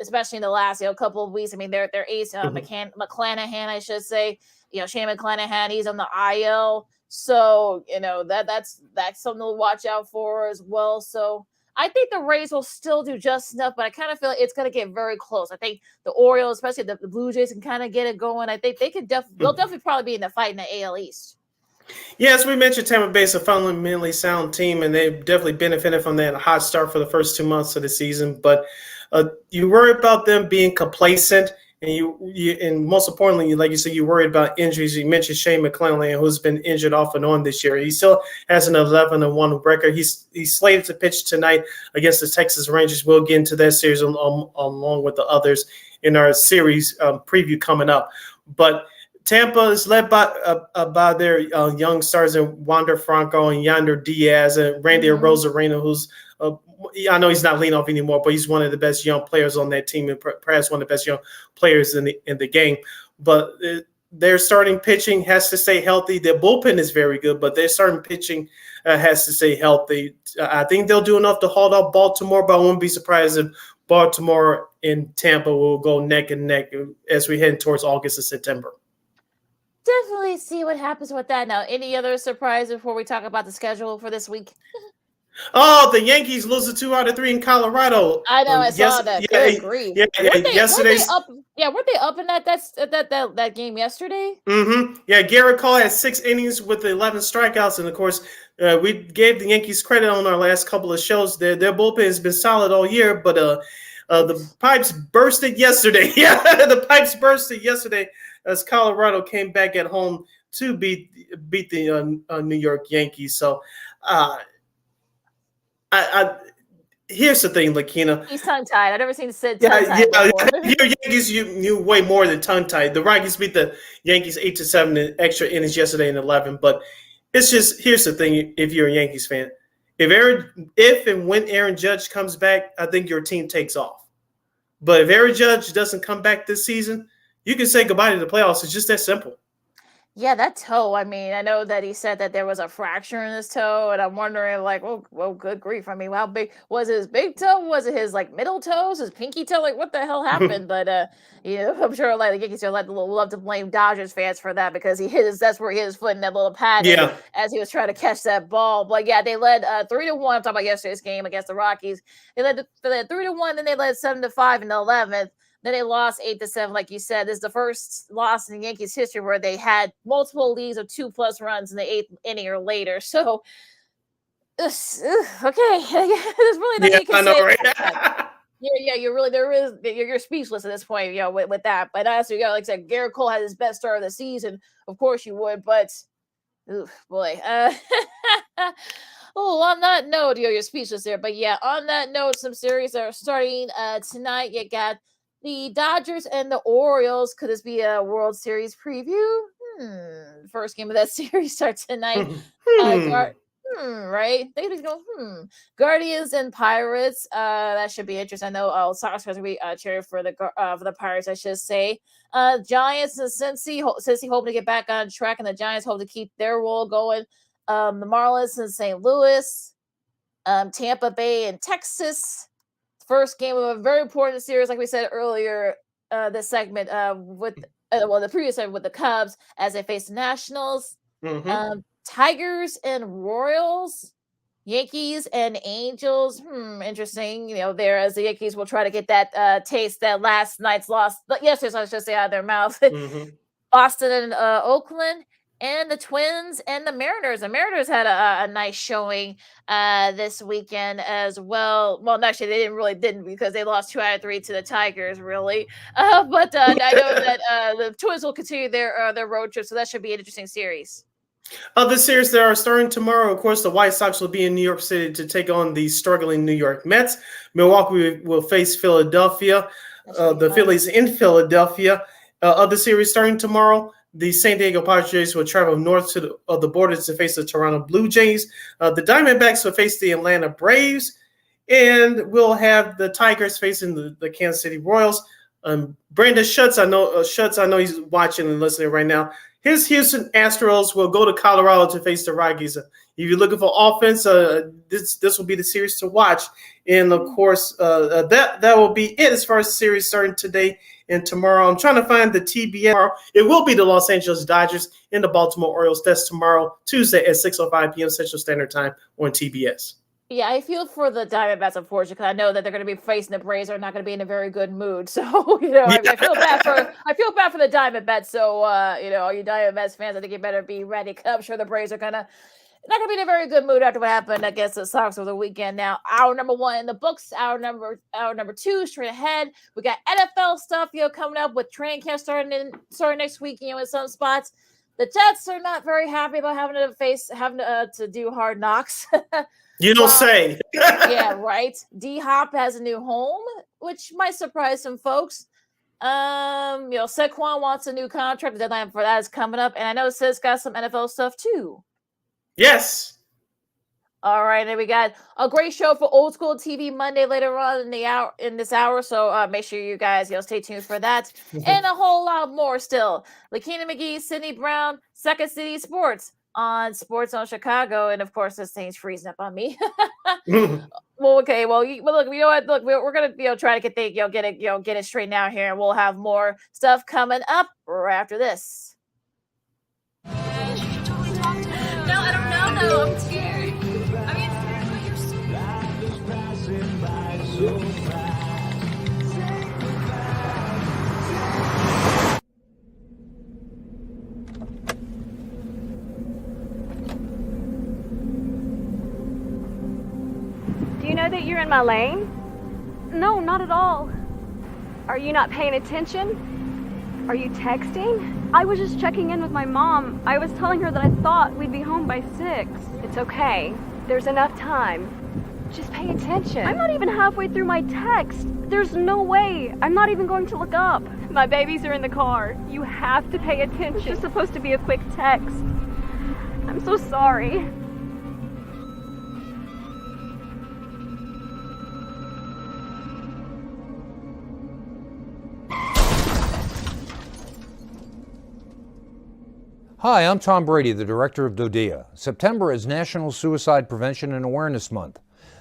especially in the last, couple of weeks. Their ace, McClanahan, I should say, Shane McClanahan, he's on the IL. So, that's something to watch out for as well. So I think the Rays will still do just enough, but I kind of feel it's going to get very close. I think the Orioles, especially the Blue Jays, can kind of get it going. I think they could they'll definitely probably be in the fight in the AL East. Yeah, as we mentioned, Tampa Bay is a fundamentally sound team, and they've definitely benefited from that hot start for the first 2 months of the season. But you worry about them being complacent, and and most importantly, like you said, you worried about injuries. You mentioned Shane McClanahan, who's been injured off and on this year. He still has an 11-1 record. He's slated to pitch tonight against the Texas Rangers. We'll get into that series along with the others in our series preview coming up. But Tampa is led by their young stars in Wander Franco and Yonder Diaz and Randy Arozarena, who's I know he's not leading off anymore, but he's one of the best young players on that team and perhaps one of the best young players in the game. But their starting pitching has to stay healthy. Their bullpen is very good, but their starting pitching has to stay healthy. I think they'll do enough to hold off Baltimore, but I wouldn't be surprised if Baltimore and Tampa will go neck and neck as we head towards August and September. Definitely see what happens with that. Now, any other surprise before we talk about the schedule for this week? Oh, the Yankees losing 2 out of 3 in Colorado. I know, I saw that. Good grief. Yesterday's. Weren't they up in that game yesterday? Yeah, Garrett Cole had 6 innings with 11 strikeouts, and of course, we gave the Yankees credit on our last couple of shows. Their bullpen has been solid all year, but the pipes bursted yesterday. Yeah, the pipes bursted yesterday as Colorado came back at home to beat the New York Yankees. So, here's the thing, Lakina. He's tongue-tied. I've never seen Sid tongue-tied before. Your Yankees, you way more than tongue-tied. The Rockies beat the Yankees 8-7 in extra innings yesterday in 11. But it's just, here's the thing, if you're a Yankees fan. If and when Aaron Judge comes back, I think your team takes off. But if Aaron Judge doesn't come back this season, you can say goodbye to the playoffs. It's just that simple. Yeah, that toe. I know that he said that there was a fracture in his toe, and I'm wondering, well, good grief. How big was his big toe? Was it his middle toes, his pinky toe? What the hell happened? But I'm sure the Yankees love to blame Dodgers fans for that because that's where he hit his foot in that little pad as he was trying to catch that ball. But yeah, they led 3-1. I'm talking about yesterday's game against the Rockies. They led 3-1, then they led 7-5 in the 11th. Then they lost 8-7, like you said. This is the first loss in the Yankees' history where they had multiple leads of 2+ runs in the 8th inning or later. So, okay, there's really nothing you can say. Right? You're speechless at this point, with that. But honestly, like I said, Garrett Cole had his best start of the season. Of course you would, but boy. On that note, you're speechless there. But yeah, on that note, some series are starting tonight. You got the Dodgers and the Orioles. Could this be a World Series preview? First game of that series starts tonight. Right? They just go, Guardians and Pirates. That should be interesting. I know Sox fans will be cheering for the Pirates, I should say. Giants and Cincy hoping to get back on track, and the Giants hope to keep their roll going. The Marlins and St. Louis. Tampa Bay and Texas. First game of a very important series, like we said earlier, this segment with the previous segment with the Cubs as they face the Nationals. Tigers and Royals. Yankees and Angels, interesting. There as the Yankees will try to get that taste that last night's loss, yesterday, I should say, out of their mouth. Boston and Oakland, and the Twins and the Mariners. The Mariners had a nice showing this weekend as well. Well, actually, they didn't because they lost 2 out of 3 to the Tigers, really. But I know that the Twins will continue their road trip, so that should be an interesting series. The series that are starting tomorrow, of course, the White Sox will be in New York City to take on the struggling New York Mets. Milwaukee will face Philadelphia. The Phillies in Philadelphia. Other series starting tomorrow, the San Diego Padres will travel north to the borders to face the Toronto Blue Jays. The Diamondbacks will face the Atlanta Braves. And we'll have the Tigers facing the Kansas City Royals. Brandon Schutz, I know he's watching and listening right now. His Houston Astros will go to Colorado to face the Rockies. If you're looking for offense, this will be the series to watch. And, of course, that will be it as far as the series starting today and tomorrow. I'm trying to find the TBS. It will be the Los Angeles Dodgers and the Baltimore Orioles. That's tomorrow, Tuesday at 6:05 p.m. Central Standard Time on TBS. Yeah, I feel for the Diamondbacks, unfortunately, because I know that they're going to be facing the Braves. They're not going to be in a very good mood. So, I feel bad for the Diamondbacks. So, all you Diamondbacks fans, I think you better be ready. I'm sure the Braves are not going to be in a very good mood after what happened against the Sox over the weekend. Now, hour number 1 in the books. Hour number 2 straight ahead. We got NFL stuff, coming up with training camp starting next week. In some spots, the Jets are not very happy about having to do hard knocks. You don't say. Yeah, right. D-Hop has a new home, which might surprise some folks. Saquon wants a new contract. The deadline for that is coming up. And I know Sis got some NFL stuff too. Yes. All right, and we got a great show for Old School TV Monday later on in this hour. So make sure you guys stay tuned for that. And a whole lot more still. Lakina McGee, Sydney Brown, Second City Sports on Sports on Chicago, and of course this thing's freezing up on me. Well, okay. Well, look. You know what? Look, we're gonna get it straightened out here, and we'll have more stuff coming up right after this. No, I don't know though. I'm scared. I mean, you're so. Do you know that you're in my lane? No, not at all. Are you not paying attention? Are you texting? I was just checking in with my mom. I was telling her that I thought we'd be home by 6. It's okay. There's enough time. Just pay attention. I'm not even halfway through my text. There's no way. I'm not even going to look up. My babies are in the car. You have to pay attention. It's just supposed to be a quick text. I'm so sorry. Hi, I'm Tom Brady, the director of DODEA. September is National Suicide Prevention and Awareness Month.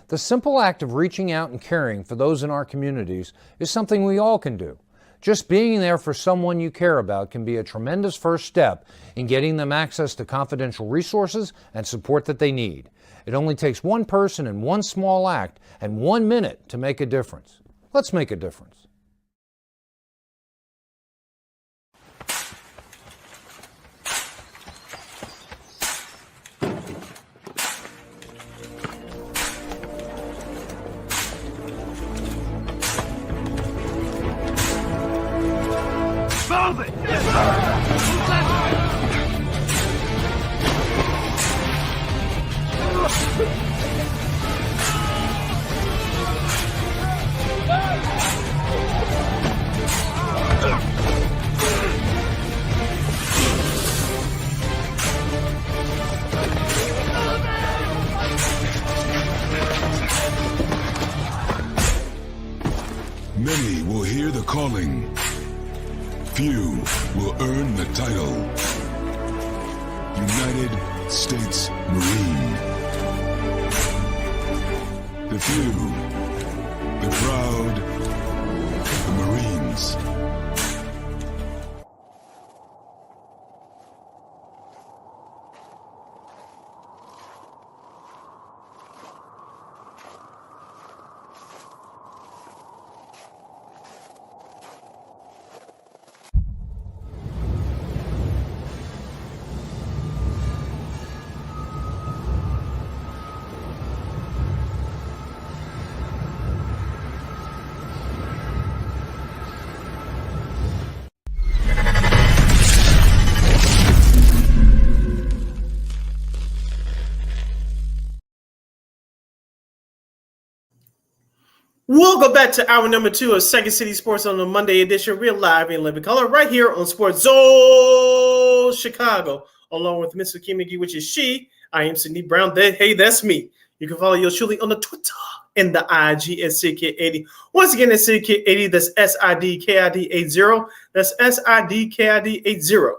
The simple act of reaching out and caring for those in our communities is something we all can do. Just being there for someone you care about can be a tremendous first step in getting them access to confidential resources and support that they need. It only takes one person and one small act and 1 minute to make a difference. Let's make a difference. Move it! Many will hear the calling. Few will earn the title. United States Marine. the few, the proud, the Marines. Welcome back to hour number 2 of Second City Sports on the Monday edition. We're live in living color right here on Sports Zone Chicago, along with Mr. Kim McGee, which is she. I am Sydney Brown. Hey, that's me. You can follow yours truly on the Twitter and the IG at SidKid80. Once again, that's SidKid80. That's SIDKID80. That's SIDKID80.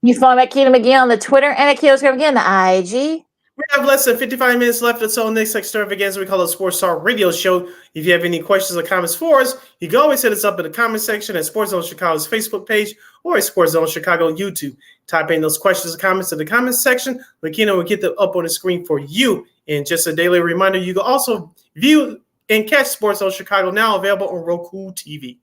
You follow me at Keto McGee on the Twitter and at Keto McGee on the IG. We have less than 55 minutes left until next extravaganza we call a Sports Talk Radio Show. If you have any questions or comments for us, you can always hit us up in the comment section at Sports Zone Chicago's Facebook page or at Sports Zone Chicago on YouTube. Type in those questions or comments in the comments section. Lakina will get them up on the screen for you. And just a daily reminder, you can also view and catch Sports Zone Chicago now available on Roku TV.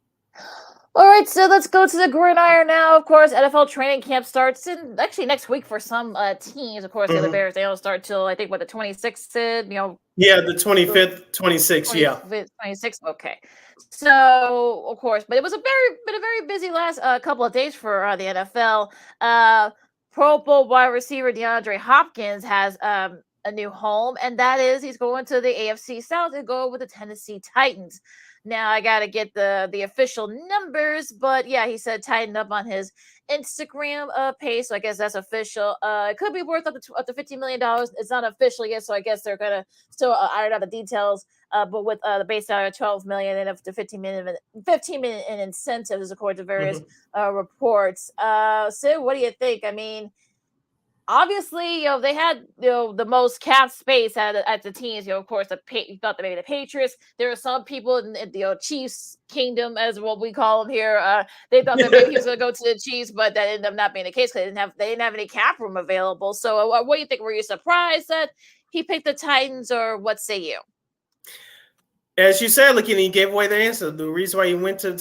All right, so let's go to the gridiron now. Of course, NFL training camp starts in actually next week for some teams. Of course, the Bears, they don't start till I think what the 26th, Yeah, the 25th, 26th, yeah. 26th, okay. So, of course, but it was a very busy last couple of days for the NFL. Pro Bowl wide receiver DeAndre Hopkins has a new home, and that is he's going to the AFC South to go with the Tennessee Titans. Now I gotta get the official numbers, but yeah, he said tighten up on his Instagram page, so I guess that's official. It could be worth up to $15 million. It's not official yet, so I guess they're gonna still iron out the details. But with the base salary of $12 million and up to $15 million in incentives, according to various reports. Sid, what do you think? I mean, obviously, they had the most cap space at the teams. Of course, you thought that maybe the Patriots. There are some people in the Chiefs kingdom, as what we call them here. They thought that maybe he was going to go to the Chiefs, but that ended up not being the case because they didn't have any cap room available. So, what do you think? Were you surprised that he picked the Titans, or what say you? As you said, he gave away the answer. The reason why he went to the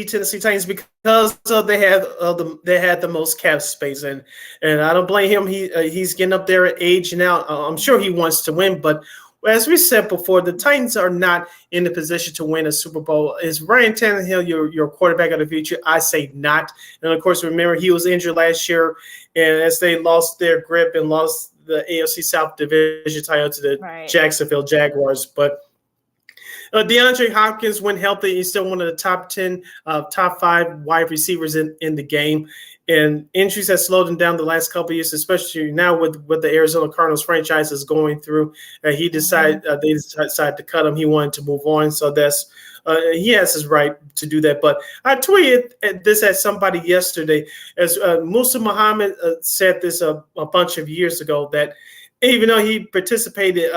Tennessee Titans because they had the most cap space, and I don't blame him. He's getting up there at age now. I'm sure he wants to win, but as we said before, the Titans are not in the position to win a Super Bowl. Is Ryan Tannehill your quarterback of the future? I say not. And of course, remember he was injured last year, and as they lost their grip and lost the AFC South division title to the Jacksonville Jaguars, but. DeAndre Hopkins, when healthy, he's still one of the top 10, top 5 wide receivers in the game. And injuries have slowed him down the last couple of years, especially now with the Arizona Cardinals franchise is going through. They decided to cut him. He wanted to move on. So that's he has his right to do that. But I tweeted this at somebody yesterday, as Musa Muhammad said this a bunch of years ago, that even though he participated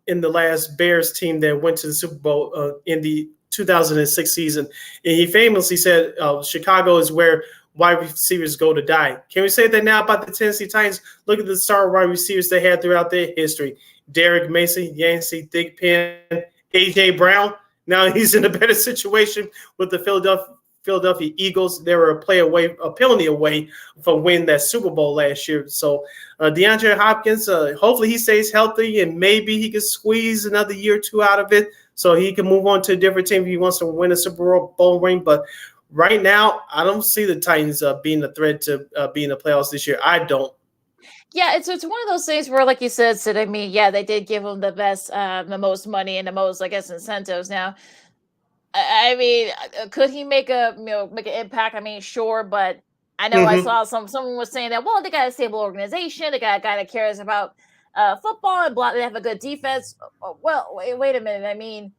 in the last Bears team that went to the Super Bowl in the 2006 season, and he famously said, Chicago is where wide receivers go to die. Can we say that now about the Tennessee Titans? Look at the star wide receivers they had throughout their history. Derek Mason, Yancey, Thigpen, A.J. Brown. Now he's in a better situation with the Philadelphia Eagles. They were a penalty away from winning that Super Bowl last year. So DeAndre Hopkins, hopefully he stays healthy and maybe he can squeeze another year or two out of it so he can move on to a different team if he wants to win a Super Bowl ring. But right now, I don't see the Titans being a threat to be in the playoffs this year. I don't. Yeah, it's one of those things where, like you said, Sid, I mean, yeah, they did give him the most money and the most, I guess, incentives. Now, I mean, could he make an impact? I mean, sure, but I know I saw someone was saying that, well, they got a stable organization, they got a guy that cares about football and blah, they have a good defense. Well, wait a minute. I mean,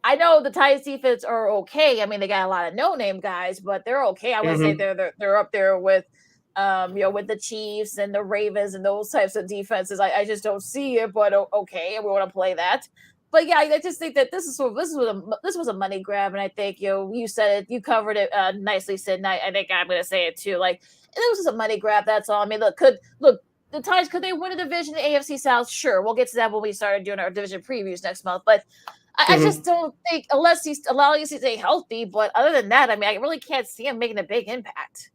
I know the Titans defense are okay. I mean, they got a lot of no-name guys, but they're okay. I would say they're up there with with the Chiefs and the Ravens and those types of defenses. I just don't see it, but okay, we want to play that. But yeah, I just think that this was a money grab, and I think you said it, you covered it nicely, Sid. And I think I'm going to say it too. Like it was just a money grab. That's all. I mean, look the Titans, could they win a division in the AFC South? Sure, we'll get to that when we start doing our division previews next month. But I just don't think, unless he's allowing us to stay healthy. But other than that, I mean, I really can't see him making a big impact.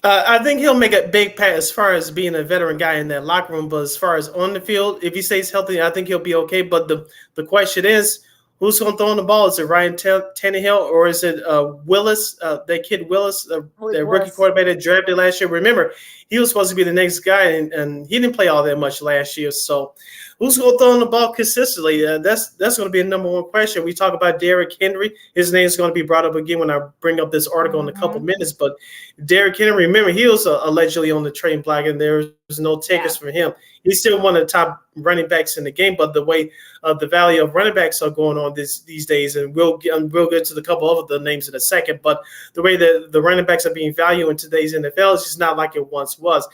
I think he'll make a big pat as far as being a veteran guy in that locker room. But as far as on the field, if he stays healthy, I think he'll be okay. But the question is, who's going to throw in the ball? Is it Ryan Tannehill or is it Willis, that kid Willis, the rookie quarterback that drafted last year? Remember, he was supposed to be the next guy, and he didn't play all that much last year. So who's going to throw in the ball consistently? That's going to be a number one question. We talk about Derrick Henry. His name is going to be brought up again when I bring up this article in a couple minutes. But Derrick Henry, remember, he was allegedly on the trading block, and there was no takers for him. He's still one of the top running backs in the game, but the way the value of running backs are going on these days, and we'll get to the couple of the names in a second, but the way that the running backs are being valued in today's NFL is just not like it once was.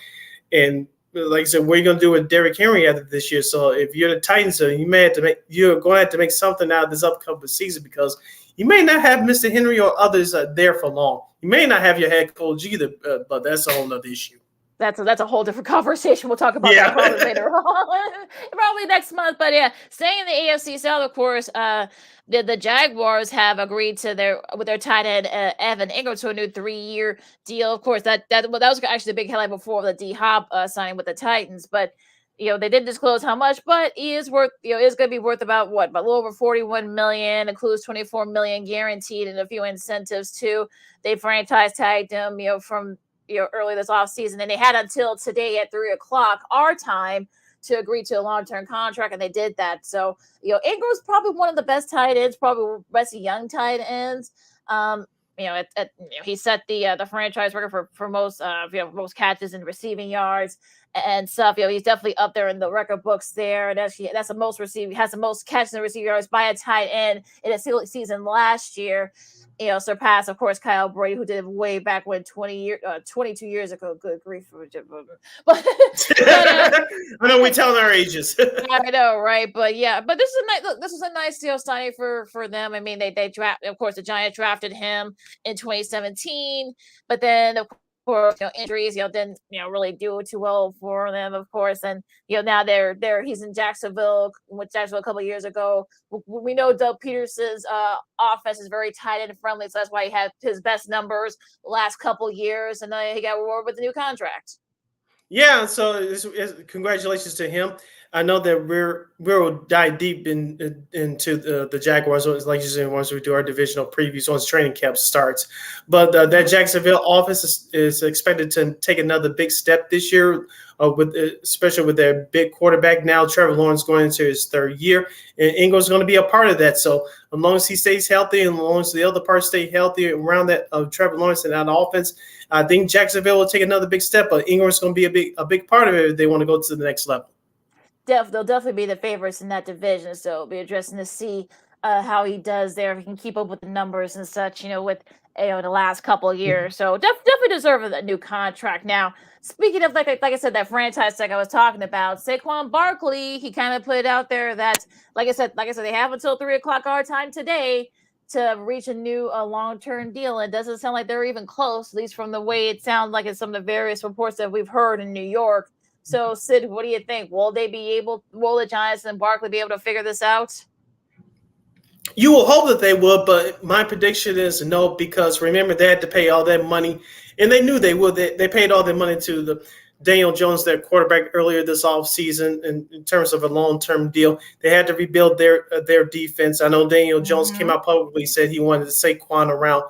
And like I said, what are you going to do with Derrick Henry after this year? So if you're the Titans, you're going to have to make something out of this upcoming season, because you may not have Mr. Henry or others there for long. You may not have your head coach either, but that's a whole other issue. That's a whole different conversation. We'll talk about that probably later on, probably next month. But yeah, staying in the AFC South, of course, the Jaguars have agreed to with their tight end Evan Ingram to a new 3-year deal. Of course, that was actually the big headline before the D Hop signing with the Titans, but they didn't disclose how much, but he is worth, is going to be worth about a little over $41 million, includes $24 million guaranteed and a few incentives too. They franchise tagged him, from early this offseason, and they had until today at 3:00 our time to agree to a long-term contract, and they did that. So, Ingram's probably one of the best tight ends, probably best young tight ends. He set the franchise record for most most catches and receiving yards and stuff. He's definitely up there in the record books there. And that's the most has the most catches and receiving yards by a tight end in a season last year. Surpassed, of course, Kyle Brady, who did it way back when 22 years ago. Good grief. But I know we're telling our ages. I know, right? But yeah, but this was a nice signing for them. I mean, they draft, of course, the Giants drafted him in 2017, but then of course, injuries, didn't really do too well for them, of course, and now he's in Jacksonville, a couple of years ago. We know Doug Peterson's offense is very tight end friendly, so that's why he had his best numbers the last couple of years, and he got rewarded with a new contract. Yeah, so congratulations to him. I know that we'll dive deep into the Jaguars, like you said, once we do our divisional previews, once training camp starts. But that Jacksonville offense is expected to take another big step this year, especially with their big quarterback now. Trevor Lawrence going into his 3rd year, and Ingram's going to be a part of that. So as long as he stays healthy and as long as the other parts stay healthy around that of Trevor Lawrence and that offense, I think Jacksonville will take another big step. But Ingram's going to be a big part of it if they want to go to the next level. They'll definitely be the favorites in that division, so it'll be interesting to see how he does there, if he can keep up with the numbers and such, with the last couple of years. So definitely deserve a new contract. Now, speaking of like I said, that franchise tag I was talking about, Saquon Barkley, he kind of put it out there that like I said, they have until 3:00 our time today to reach a new long-term deal. It doesn't sound like they're even close, at least from the way it sounds like in some of the various reports that we've heard in New York. So, Sid, what do you think? Will the Giants and Barkley be able to figure this out? You will hope that they would, but my prediction is no, because remember, they had to pay all that money, and they knew they would. They paid all their money to the Daniel Jones, their quarterback, earlier this offseason in terms of a long-term deal. They had to rebuild their defense. I know Daniel Jones came out publicly, said he wanted Saquon around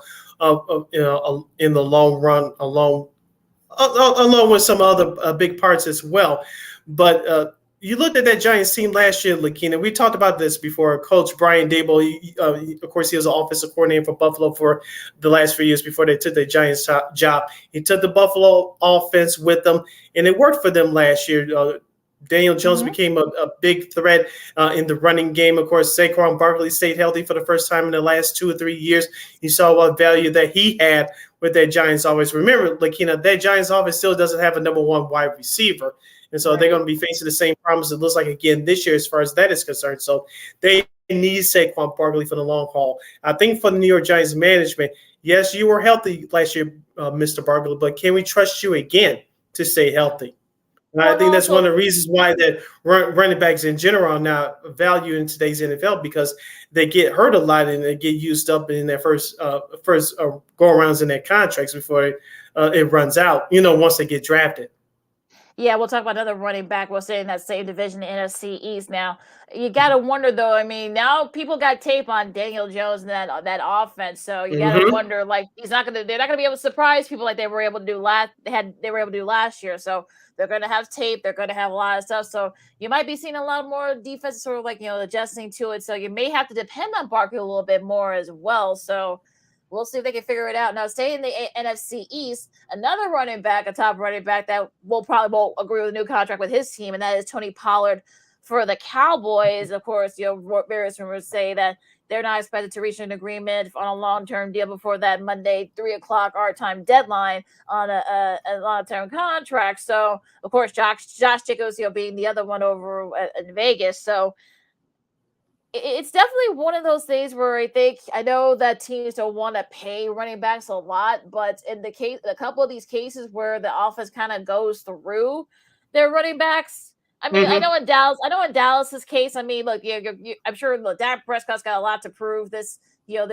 in the long run, along with some other big parts as well. But you looked at that Giants team last year, Lakina. We talked about this before. Coach Brian Daboll, of course, he was the offensive coordinator for Buffalo for the last few years before they took the Giants job. He took the Buffalo offense with them, and it worked for them last year. Daniel Jones became a big threat in the running game. Of course, Saquon Barkley stayed healthy for the first time in the last 2 or 3 years. You saw what value that he had with that Giants offense. Remember, Lakina, that Giants offense still doesn't have a number 1 wide receiver. And so they're going to be facing the same problems, it looks like, again this year as far as that is concerned. So they need Saquon Barkley for the long haul. I think for the New York Giants management, yes, you were healthy last year, Mr. Barkley, but can we trust you again to stay healthy? And I think that's one of the reasons why that running backs in general are now valued in today's NFL, because they get hurt a lot and they get used up in their first go-arounds in their contracts before it runs out, once they get drafted. Yeah, we'll talk about another running back. We'll stay in that same division, the NFC East. Now, you got to wonder, though. I mean, now people got tape on Daniel Jones and that offense, so you got to wonder, like, they're not gonna be able to surprise people like they were able to do last year. So they're gonna have tape. They're gonna have a lot of stuff. So you might be seeing a lot more defense, sort of like adjusting to it. So you may have to depend on Barkley a little bit more as well. So we'll see if they can figure it out. Now, stay in the NFC East, another running back, a top running back that probably won't agree with a new contract with his team, and that is Tony Pollard for the Cowboys. Of course, various rumors say that they're not expected to reach an agreement on a long-term deal before that Monday 3:00 our time deadline on a long-term contract. So, of course, Josh Jacobs, being the other one over in Vegas. So it's definitely one of those things where I know that teams don't want to pay running backs a lot, but in a couple of these cases where the offense kind of goes through their running backs. I mean, I know in Dallas's case, I mean, look, I'm sure Dak Prescott's got a lot to prove this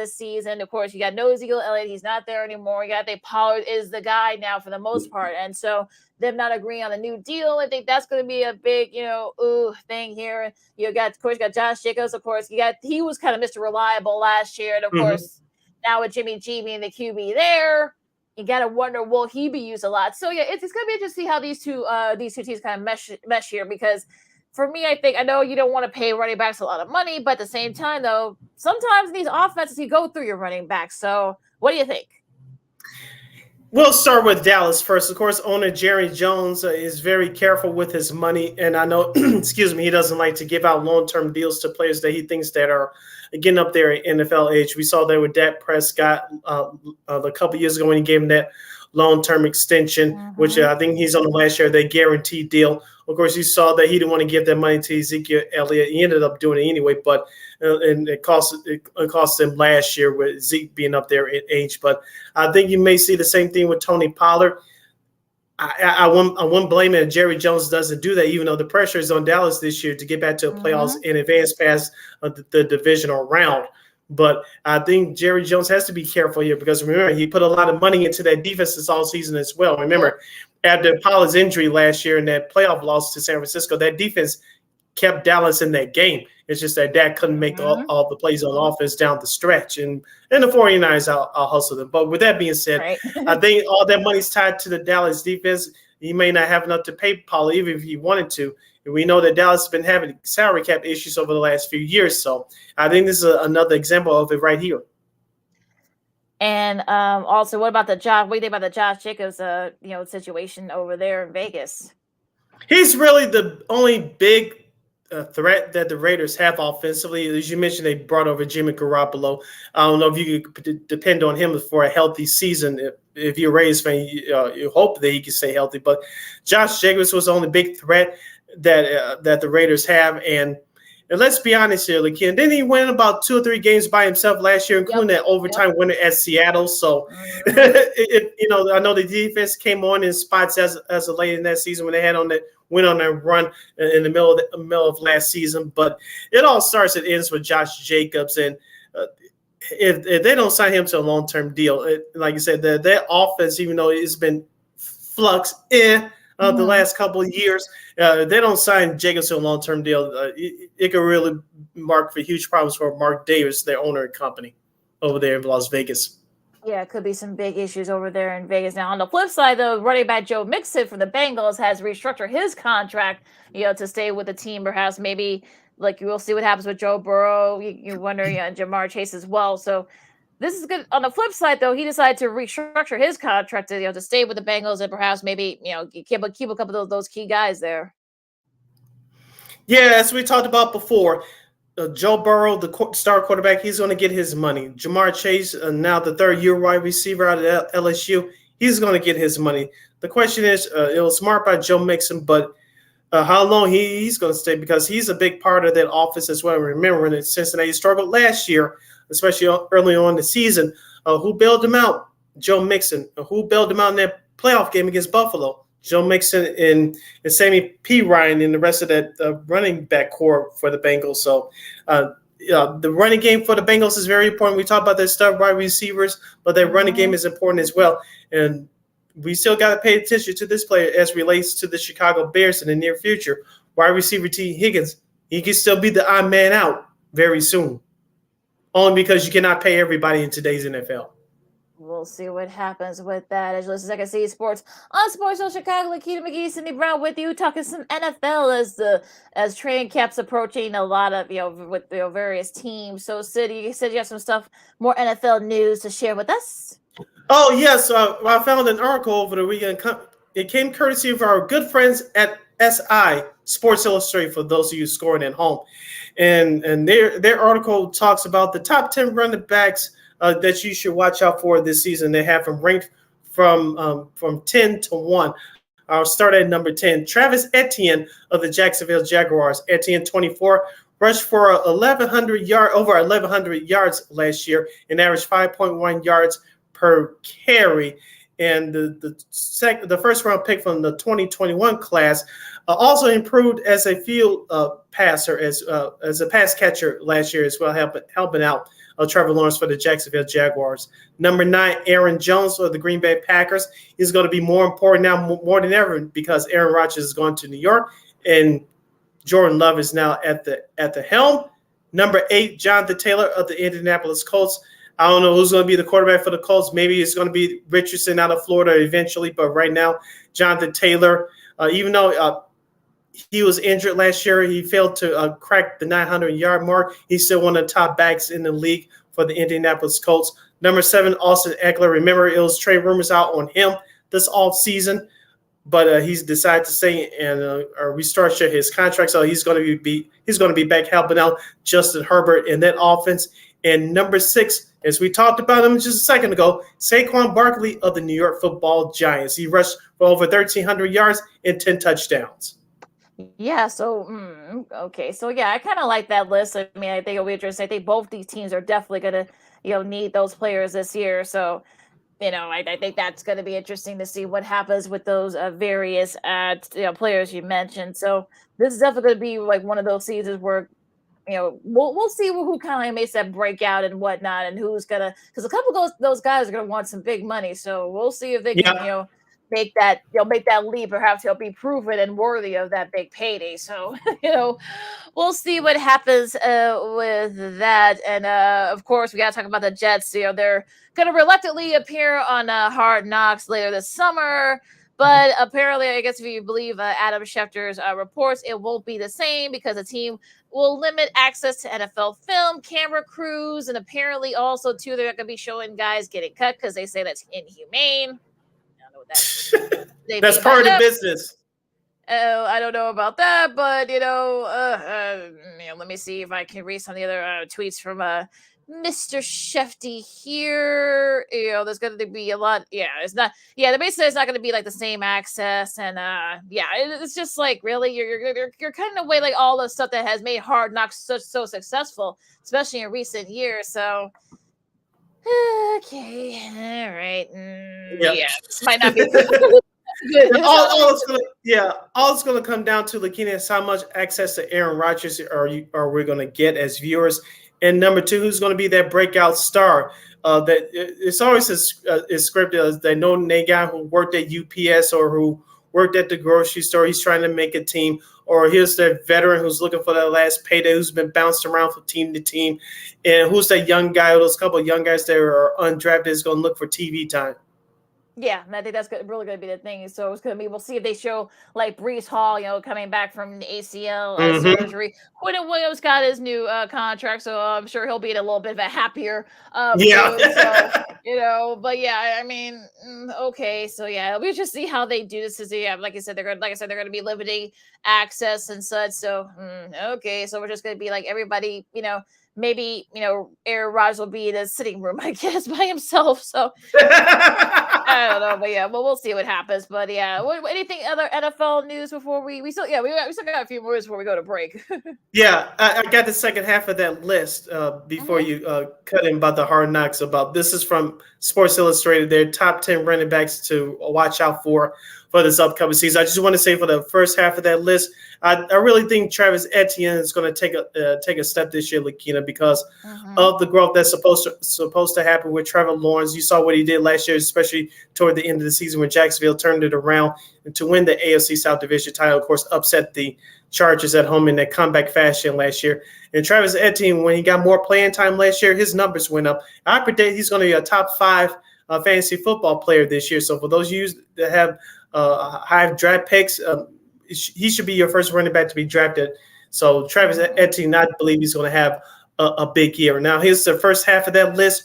season. Of course, you got no Ezekiel Elliott. He's not there anymore. You got Pollard is the guy now for the most part. And so them not agreeing on a new deal, I think that's going to be a big, thing here. Of course, you got Josh Jacobs. Of course, he was kind of Mr. Reliable last year. And of course, now with Jimmy G being the QB there, you got to wonder, will he be used a lot? So yeah, it's going to be interesting to see how these two teams kind of mesh here, because for me, I know you don't want to pay running backs a lot of money, but at the same time, though, sometimes in these offenses you go through your running backs. So what do you think? We'll start with Dallas first. Of course, owner Jerry Jones is very careful with his money, and I know, he doesn't like to give out long-term deals to players that he thinks that are getting up there at NFL age. We saw that with Dak Prescott a couple years ago when he gave him that long-term extension, which I think he's on the last year of that guaranteed deal. Of course, you saw that he didn't want to give that money to Ezekiel Elliott. He ended up doing it anyway, but and it cost him last year with Zeke being up there in age. But I think you may see the same thing with Tony Pollard. I wouldn't blame it if Jerry Jones doesn't do that, even though the pressure is on Dallas this year to get back to the playoffs and advance past the divisional round. But I think Jerry Jones has to be careful here, because remember, he put a lot of money into that defense this all season as well. Remember, after Pollard's injury last year and that playoff loss to San Francisco, that defense kept Dallas in that game. It's just that Dak couldn't make all the plays on offense down the stretch. And the 49ers, I'll hustle them. But with that being said, I think all that money's tied to the Dallas defense. He may not have enough to pay Pollard, even if he wanted to. And we know that Dallas has been having salary cap issues over the last few years. So I think this is another example of it right here. And also, what do you think about the Josh Jacobs situation over there in Vegas? He's really the only big threat that the Raiders have offensively. As you mentioned, they brought over Jimmy Garoppolo. I don't know if you could depend on him for a healthy season. If you're a Raiders fan, you hope that he can stay healthy. But Josh Jacobs was the only big threat that the Raiders have. And let's be honest here, Lakeem, didn't he win about 2 or 3 games by himself last year, including that overtime winner at Seattle? So, I know the defense came on in spots as of late in that season when they went on that run in the middle of last season. But it all starts and ends with Josh Jacobs. And if they don't sign him to a long-term deal, like you said, that offense, even though it's been flux the last couple of years, they don't sign Jacobs to a long-term deal. It could really mark for huge problems for Mark Davis, their owner and company over there in Las Vegas. Yeah, it could be some big issues over there in Vegas. Now, on the flip side, though, running back Joe Mixon from the Bengals has restructured his contract, to stay with the team. Perhaps maybe, like, we'll see what happens with Joe Burrow. You wonder, Jamar Chase as well. So this is good. On the flip side, though, he decided to restructure his contract to stay with the Bengals and perhaps maybe, keep a couple of those key guys there. Yeah, as we talked about before, Joe Burrow, the star quarterback, he's going to get his money. Jamar Chase, now the third-year wide receiver out of LSU, he's going to get his money. The question is, it was smart by Joe Mixon, but how long he's going to stay, because he's a big part of that offense as well. Remembering that Cincinnati struggled last year, especially early on in the season. Who bailed him out? Joe Mixon. Who bailed him out in that playoff game against Buffalo? Joe Mixon and Sammy P. Ryan and the rest of that running back core for the Bengals. So the running game for the Bengals is very important. We talk about their star wide receivers, but their running game is important as well. And we still got to pay attention to this player as relates to the Chicago Bears in the near future. Wide receiver T. Higgins, he can still be the odd man out very soon, only because you cannot pay everybody in today's NFL. We'll see what happens with that. As you listen to Second City Sports on Sports Zone Chicago, Lakita McGee, Cindy Brown with you, talking some NFL as training camp's approaching. A lot of with various teams. So, Sid, you said you have some stuff, more NFL news to share with us. Oh yes, I found an article over the weekend. It came courtesy of our good friends at SI Sports Illustrated. For those of you scoring at home, and their article talks about the top 10 running backs that you should watch out for this season. They have them ranked from 10 to 1. I'll start at number 10. Travis Etienne of the Jacksonville Jaguars. Etienne, 24, rushed for over 1,100 yards last year and averaged 5.1 yards per carry. And the first round pick from the 2021 class also improved as a field passer, as a pass catcher last year as well, helping out Trevor Lawrence for the Jacksonville Jaguars. Number 9, Aaron Jones of the Green Bay Packers. He's going to be more important now, more than ever, because Aaron Rodgers is going to New York and Jordan Love is now at the helm. Number 8, Jonathan Taylor of the Indianapolis Colts. I don't know who's going to be the quarterback for the Colts. Maybe it's going to be Richardson out of Florida eventually, but right now, Jonathan Taylor, even though he was injured last year, he failed to crack the 900-yard mark. He's still one of the top backs in the league for the Indianapolis Colts. Number 7, Austin Eckler. Remember, it was trade rumors out on him this offseason, but he's decided to stay and restructure his contract, so he's going to be back helping out Justin Herbert in that offense. And number 6, as we talked about him just a second ago, Saquon Barkley of the New York Football Giants. He rushed for over 1,300 yards and 10 touchdowns. Yeah, so okay, so yeah, I kind of like that list. I mean, I think it'll be interesting. I think both these teams are definitely going to, need those players this year. So, I think that's going to be interesting to see what happens with those various players you mentioned. So this is definitely going to be like one of those seasons where, we'll see who kind of makes that breakout and whatnot, and who's gonna, because a couple of those guys are going to want some big money. So we'll see if they can, make that leap. Perhaps he'll be proven and worthy of that big payday. So we'll see what happens with that. And of course, we got to talk about the Jets. They're going to reluctantly appear on Hard Knocks later this summer. But apparently, I guess if you believe Adam Schefter's reports, it won't be the same because the team will limit access to NFL film, camera crews, and apparently also, too, they're not going to be showing guys getting cut because they say that's inhumane. That's part of the business. I don't know about that, but let me see if I can read some of the other tweets from Mr. Shefty here. There's going to be a lot. Yeah, it's not. Yeah, basically it's not going to be like the same access, and it's just like really you're cutting away like all the stuff that has made Hard Knocks so successful, especially in recent years. So. Okay, all right. Yeah, this might not be good. all it's going to come down to, Lakina, is how much access to Aaron Rodgers are we going to get as viewers, and number 2, who's going to be that breakout star? That it's always is scripted as that no-name guy who worked at UPS or who worked at the grocery store. He's trying to make a team. Or here's that veteran who's looking for that last payday, who's been bounced around from team to team. And who's that young guy, those couple of young guys that are undrafted, is going to look for TV time. Yeah, and I think that's really going to be the thing. So it's going to be, we'll see if they show like Breece Hall, coming back from the ACL surgery. Quentin Williams got his new contract, so I'm sure he'll be in a little bit of a happier mood. So, but yeah, I mean, okay, so yeah, we just see how they do this. Because like I said, they're going to be limiting access and such. So okay, so we're just going to be like everybody, maybe Aaron Rodgers will be in a sitting room, I guess, by himself. So I don't know, but yeah, well, we'll see what happens. But yeah, anything other NFL news before we still got a few more before we go to break. Yeah, I got the second half of that list before you cut in about the Hard Knocks. About this is from Sports Illustrated. Their top 10 running backs to watch out for this upcoming season. I just want to say for the first half of that list, I really think Travis Etienne is going to take a step this year, Lakina, because of the growth that's supposed to happen with Trevor Lawrence. You saw what he did last year, especially toward the end of the season when Jacksonville turned it around to win the AFC South Division title. Of course, upset the Chargers at home in that comeback fashion last year. And Travis Etienne, when he got more playing time last year, his numbers went up. I predict he's going to be a top 5 fantasy football player this year. So for those of you that have high draft picks, he should be your first running back to be drafted. So Travis Etienne, I believe he's going to have a big year. Now, here's the first half of that list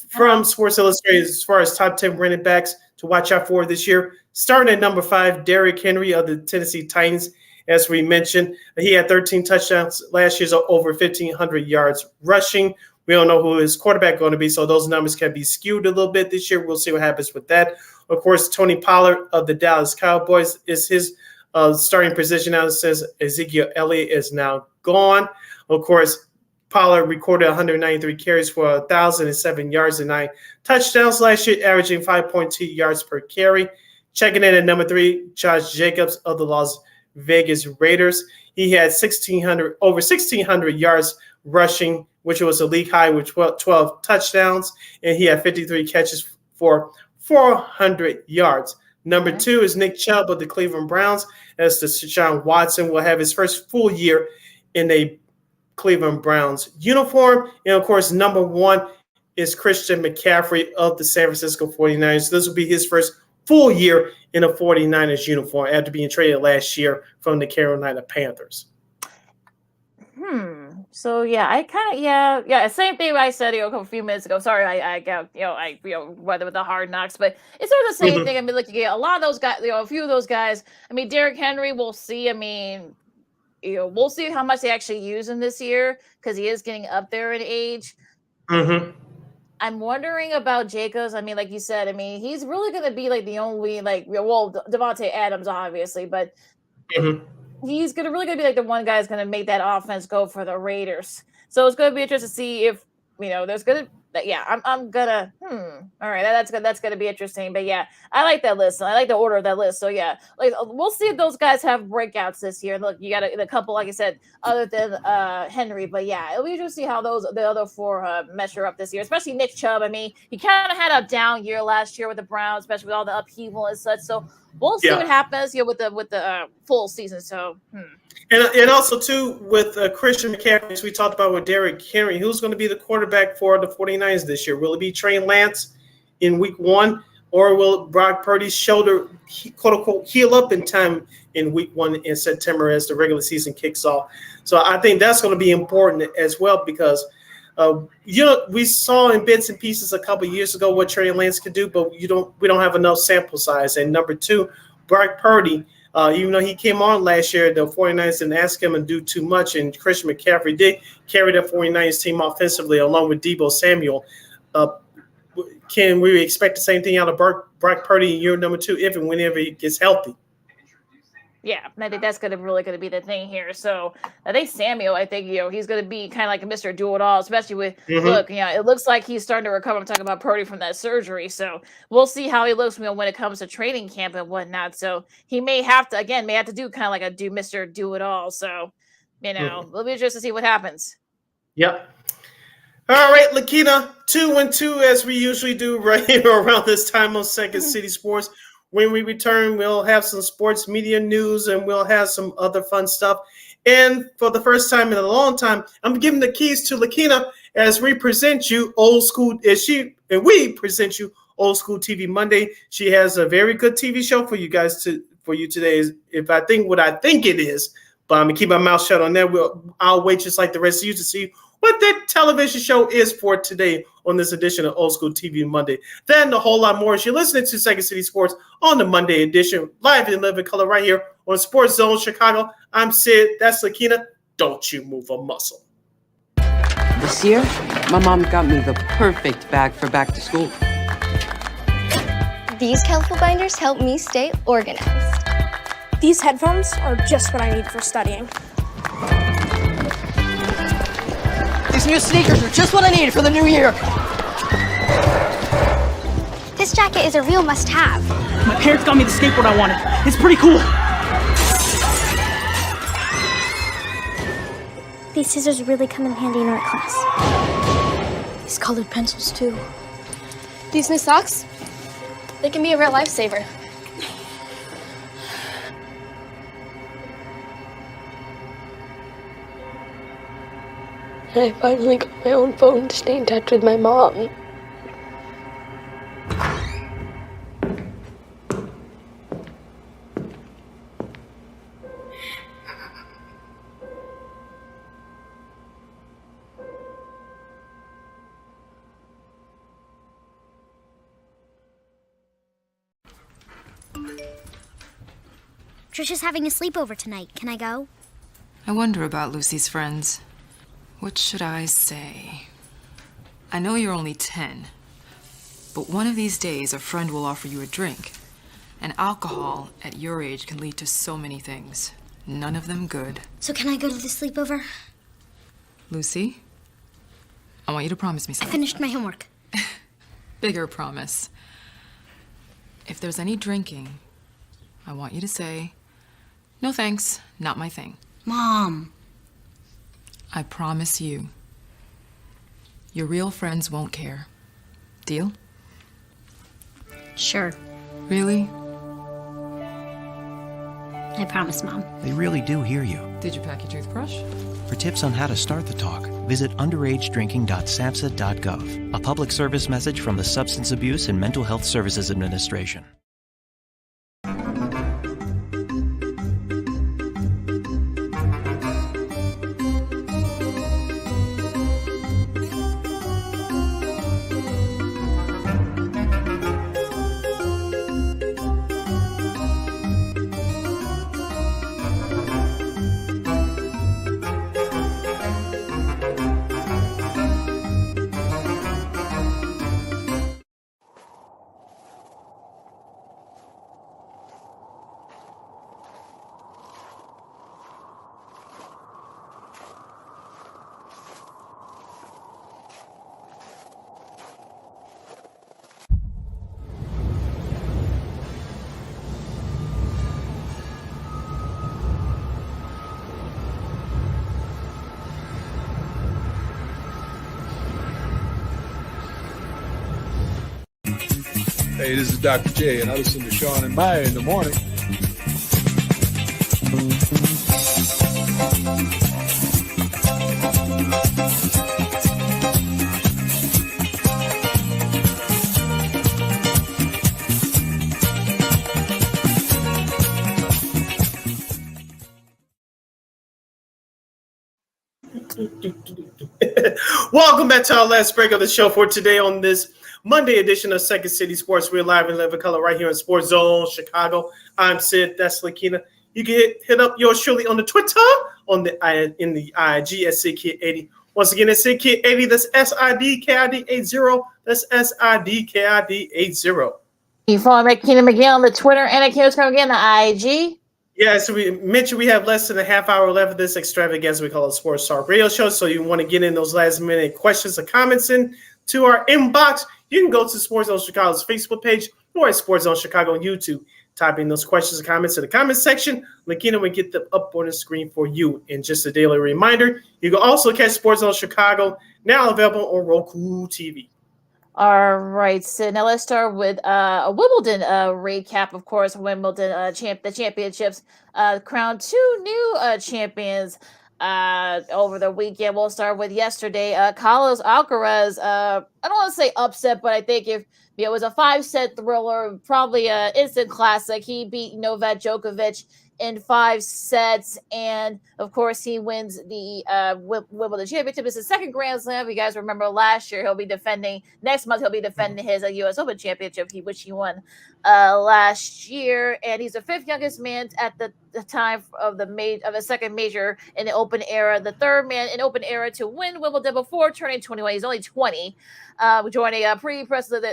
from Sports Illustrated as far as top 10 running backs to watch out for this year. Starting at number 5, Derrick Henry of the Tennessee Titans. As we mentioned, he had 13 touchdowns last year, so over 1,500 yards rushing. We don't know who his quarterback is going to be, so those numbers can be skewed a little bit this year. We'll see what happens with that. Of course, Tony Pollard of the Dallas Cowboys is his starting position now. It says Ezekiel Elliott is now gone. Of course, Pollard recorded 193 carries for 1,007 yards and 9 touchdowns last year, averaging 5.2 yards per carry. Checking in at number 3, Josh Jacobs of the Las Vegas Raiders. He had over 1,600 yards rushing, which was a league high with 12 touchdowns, and he had 53 catches for 400 yards. Number 2 is Nick Chubb of the Cleveland Browns, as Deshaun Watson will have his first full year in a Cleveland Browns uniform. And, of course, number 1 is Christian McCaffrey of the San Francisco 49ers. This will be his first full year in a 49ers uniform after being traded last year from the Carolina Panthers. So yeah, I kind of same thing I said a few minutes ago. Sorry, I got whether with the Hard Knocks, but it's sort of the same thing. I mean, look, a lot of those guys, a few of those guys. I mean, Derrick Henry, we'll see. I mean, we'll see how much they actually use him this year because he is getting up there in age. I'm wondering about Jacobs. I mean, like you said, I mean, he's really going to be like the only Devontae Adams, obviously, but he's really going to be like the one guy who's going to make that offense go for the Raiders. So it's going to be interesting to see if, there's going to, I'm going to, all right, that's going to be interesting. But yeah, I like that list. I like the order of that list. So yeah, like we'll see if those guys have breakouts this year. Look, you got a couple, like I said, other than Henry. But yeah, it'll be interesting to see how the other 4 measure up this year, especially Nick Chubb. I mean, he kind of had a down year last year with the Browns, especially with all the upheaval and such. So we'll see what happens with the full season. So. And also, too, with Christian McCaffrey, as we talked about with Derrick Henry, who's going to be the quarterback for the 49ers this year? Will it be Trey Lance in week 1, or will Brock Purdy's shoulder, quote-unquote, heal up in time in week 1 in September as the regular season kicks off? So I think that's going to be important as well because, we saw in bits and pieces a couple of years ago what Trey Lance could do, but we don't have enough sample size. And number 2, Brock Purdy, even though he came on last year, the 49ers didn't ask him to do too much, and Christian McCaffrey did carry the 49ers team offensively along with Deebo Samuel. Can we expect the same thing out of Brock Purdy in year number 2 if and whenever he gets healthy? Yeah, I think that's really going to be the thing here. So I think Samuel, he's going to be kind of like a Mr. Do-It-All, especially with, look, it looks like he's starting to recover. I'm talking about Purdy from that surgery. So we'll see how he looks when it comes to training camp and whatnot. So he may have to do kind of like a Mr. Do-It-All. So, we'll be interested to see what happens. Yep. All right, Lakina, 2 and 2 as we usually do right here around this time on Second City Sports. When we return, we'll have some sports media news and we'll have some other fun stuff. And for the first time in a long time, I'm giving the keys to Lakina as we present you Old School. We present you Old School TV Monday. She has a very good TV show for you guys for you today. If I think what I think it is, but I'm gonna keep my mouth shut on that. I'll wait just like the rest of you to see what that television show is for today on this edition of Old School TV Monday. Then a whole lot more as you're listening to Second City Sports on the Monday edition, live in living color right here on Sports Zone Chicago. I'm Sid. That's Lakina. Don't you move a muscle. This year, my mom got me the perfect bag for back to school. These colorful binders help me stay organized. These headphones are just what I need for studying. These new sneakers are just what I need for the new year. This jacket is a real must-have. My parents got me the skateboard I wanted. It's pretty cool. These scissors really come in handy in art class. These colored pencils, too. These new socks, they can be a real lifesaver. I finally got my own phone to stay in touch with my mom. Trisha's having a sleepover tonight. Can I go? I wonder about Lucy's friends. What should I say? I know you're only 10, but one of these days a friend will offer you a drink. And alcohol at your age can lead to so many things. None of them good. So can I go to the sleepover? Lucy, I want you to promise me I something. finished my homework. Bigger promise. If there's any drinking, I want you to say, "No thanks, not my thing." Mom. I promise you, your real friends won't care. Deal? Sure. Really? I promise, Mom. They really do hear you. Did you pack your toothbrush? For tips on how to start the talk, visit underagedrinking.samhsa.gov, a public service message from the Substance Abuse and Mental Health Services Administration. Hey, this is Dr. J, and I listen to Sean and Maya in the morning. Welcome back to our last break of the show for today on this Monday edition of Second City Sports. We're live in living color right here in Sports Zone, Chicago. I'm Sid. That's Lakina. You can hit up yours truly on the Twitter, in the IG at SidKid80. Once again, it's SidKid80. That's SIDKID80. That's SIDKID80. You follow Akina McGill on the Twitter and Akina again the IG. Yeah, so we mentioned we have less than a half hour left of this extravaganza we call a Sports Talk Radio Show. So you want to get in those last minute questions or comments in to our inbox, you can go to Sports Zone Chicago's Facebook page or at Sports Zone Chicago on YouTube. Type in those questions and comments in the comments section. Lakina will get them up on the screen for you. And just a daily reminder, you can also catch Sports Zone Chicago, now available on Roku TV. All right, so now let's start with a Wimbledon recap. Of course, Wimbledon the championships crowned two new champions over the weekend. We'll start with yesterday. Carlos Alcaraz, I don't want to say upset, but I think if it was a 5-set thriller, probably an instant classic. He beat Novak Djokovic in 5 sets. And of course, he wins the Wimbledon Championship. It's his second Grand Slam. If you guys remember last year, next month, he'll be defending his US Open Championship, which he won last year. And he's the 5th youngest man at the time of the second major in the Open era, the 3rd man in Open era to win Wimbledon before turning 21. He's only 20, joining pretty impressive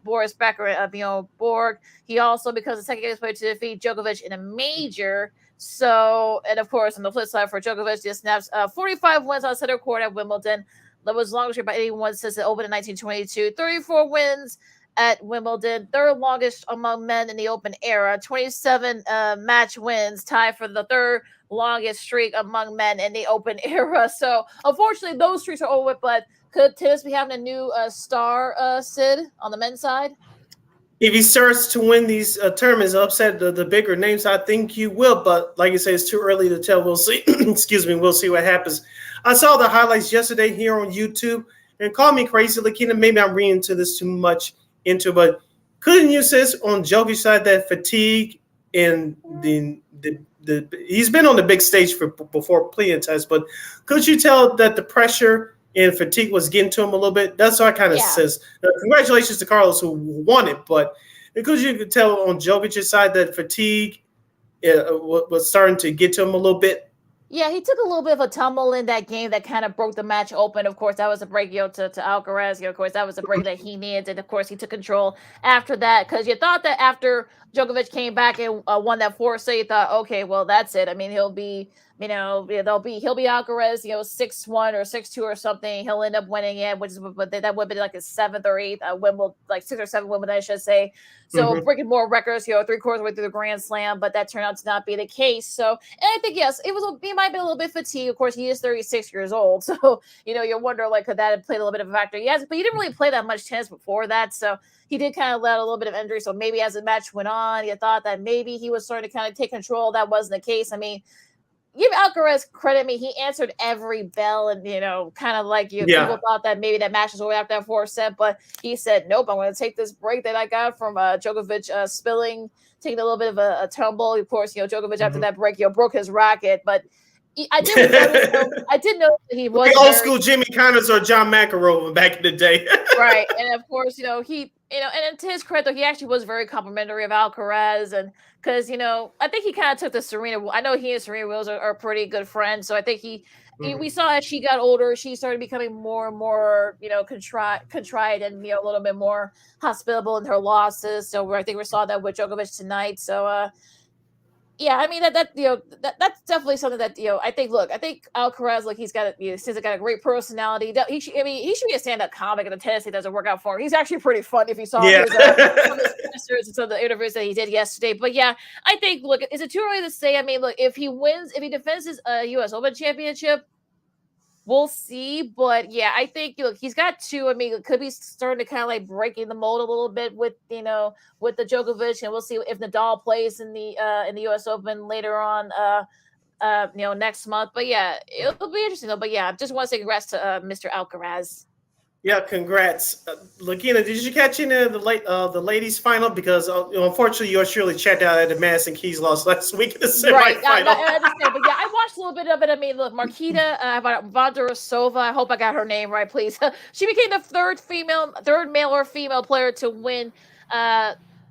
Boris Becker and Bjorn Borg. He also becomes the 2nd youngest player to defeat Djokovic in a major. So, and of course, on the flip side for Djokovic, he snaps 45 wins on center court at Wimbledon. That was longest by anyone since it opened in 1922. 34 wins at Wimbledon, 3rd longest among men in the Open era. 27 match wins, tied for the 3rd longest streak among men in the Open era. So, unfortunately, those streaks are over. But could tennis be having a new star, Sid, on the men's side? If he starts to win these tournaments, upset the bigger names, I think you will. But like you say, it's too early to tell. We'll see. Excuse me. We'll see what happens. I saw the highlights yesterday here on YouTube, and call me crazy, Lakina. Maybe I'm reading into this too much but couldn't you say on Djokovic's side that fatigue and the he's been on the big stage before plenty of times, but could you tell that the pressure and fatigue was getting to him a little bit? That's what I kind of says. Congratulations to Carlos who won it, but because you could tell on Djokovic's side that fatigue was starting to get to him a little bit. Yeah, he took a little bit of a tumble in that game that kind of broke the match open. Of course, that was a break, to Alcaraz. Of course, that was a break that he needed. And of course, he took control after that, because you thought that after Djokovic came back and won that 4 set, you thought, okay, well, that's it. I mean, he'll be Alcaraz, 6-1 or 6-2 or something. He'll end up winning it, but that would be like his 7th or 8th Wimbledon, like 6th or 7th Wimbledon, I should say. So breaking more records, 3/4 way through the Grand Slam, but that turned out to not be the case. So, and I think yes, he might be a little bit fatigued. Of course, he is 36 years old, so you wonder could that have played a little bit of a factor? Yes, but he didn't really play that much tennis before that, so he did kind of let a little bit of injury. So maybe as the match went on, you thought that maybe he was starting to kind of take control. That wasn't the case. I mean, give Alcaraz credit. He answered every bell, and kind of people thought that maybe that match was over after that 4 set, but he said, "Nope, I'm going to take this break that I got from Djokovic spilling, taking a little bit of a tumble." Of course, Djokovic after that break, broke his racket, but I did notice that he was the old school Jimmy Connors or John McEnroe back in the day, right? And of course, and to his credit, though, he actually was very complimentary of Alcaraz, and because I think he kind of took the Serena. I know he and Serena Williams are pretty good friends, so I think we saw as she got older, she started becoming more and more contrite and a little bit more hospitable in her losses. So I think we saw that with Djokovic tonight. So yeah, I mean that's definitely something that I think. Look, I think Alcaraz, he's got since he's got a great personality. He should be a stand-up comic, and the tennis doesn't work out for him. He's actually pretty fun if you saw his and some of the interviews that he did yesterday. But yeah, I think look, is it too early to say? I mean, look, if he defends his US Open Championship, we'll see. But yeah, I think he's got 2. I mean, it could be starting to kind of breaking the mold a little bit with with the Djokovic, and we'll see if Nadal plays in the US Open later on next month. But yeah, it'll be interesting though. But yeah, I just want to say congrats to Mr. Alcaraz. Yeah, congrats, Lakina. Did you catch any of the ladies' final? Because unfortunately, yours surely checked out at the Madison Keys loss last week in the semifinal. Right, I understand, but yeah, I watched a little bit of it. I mean, look, Marketa Vondrousova, I hope I got her name right, please. She became the third male or female player to win,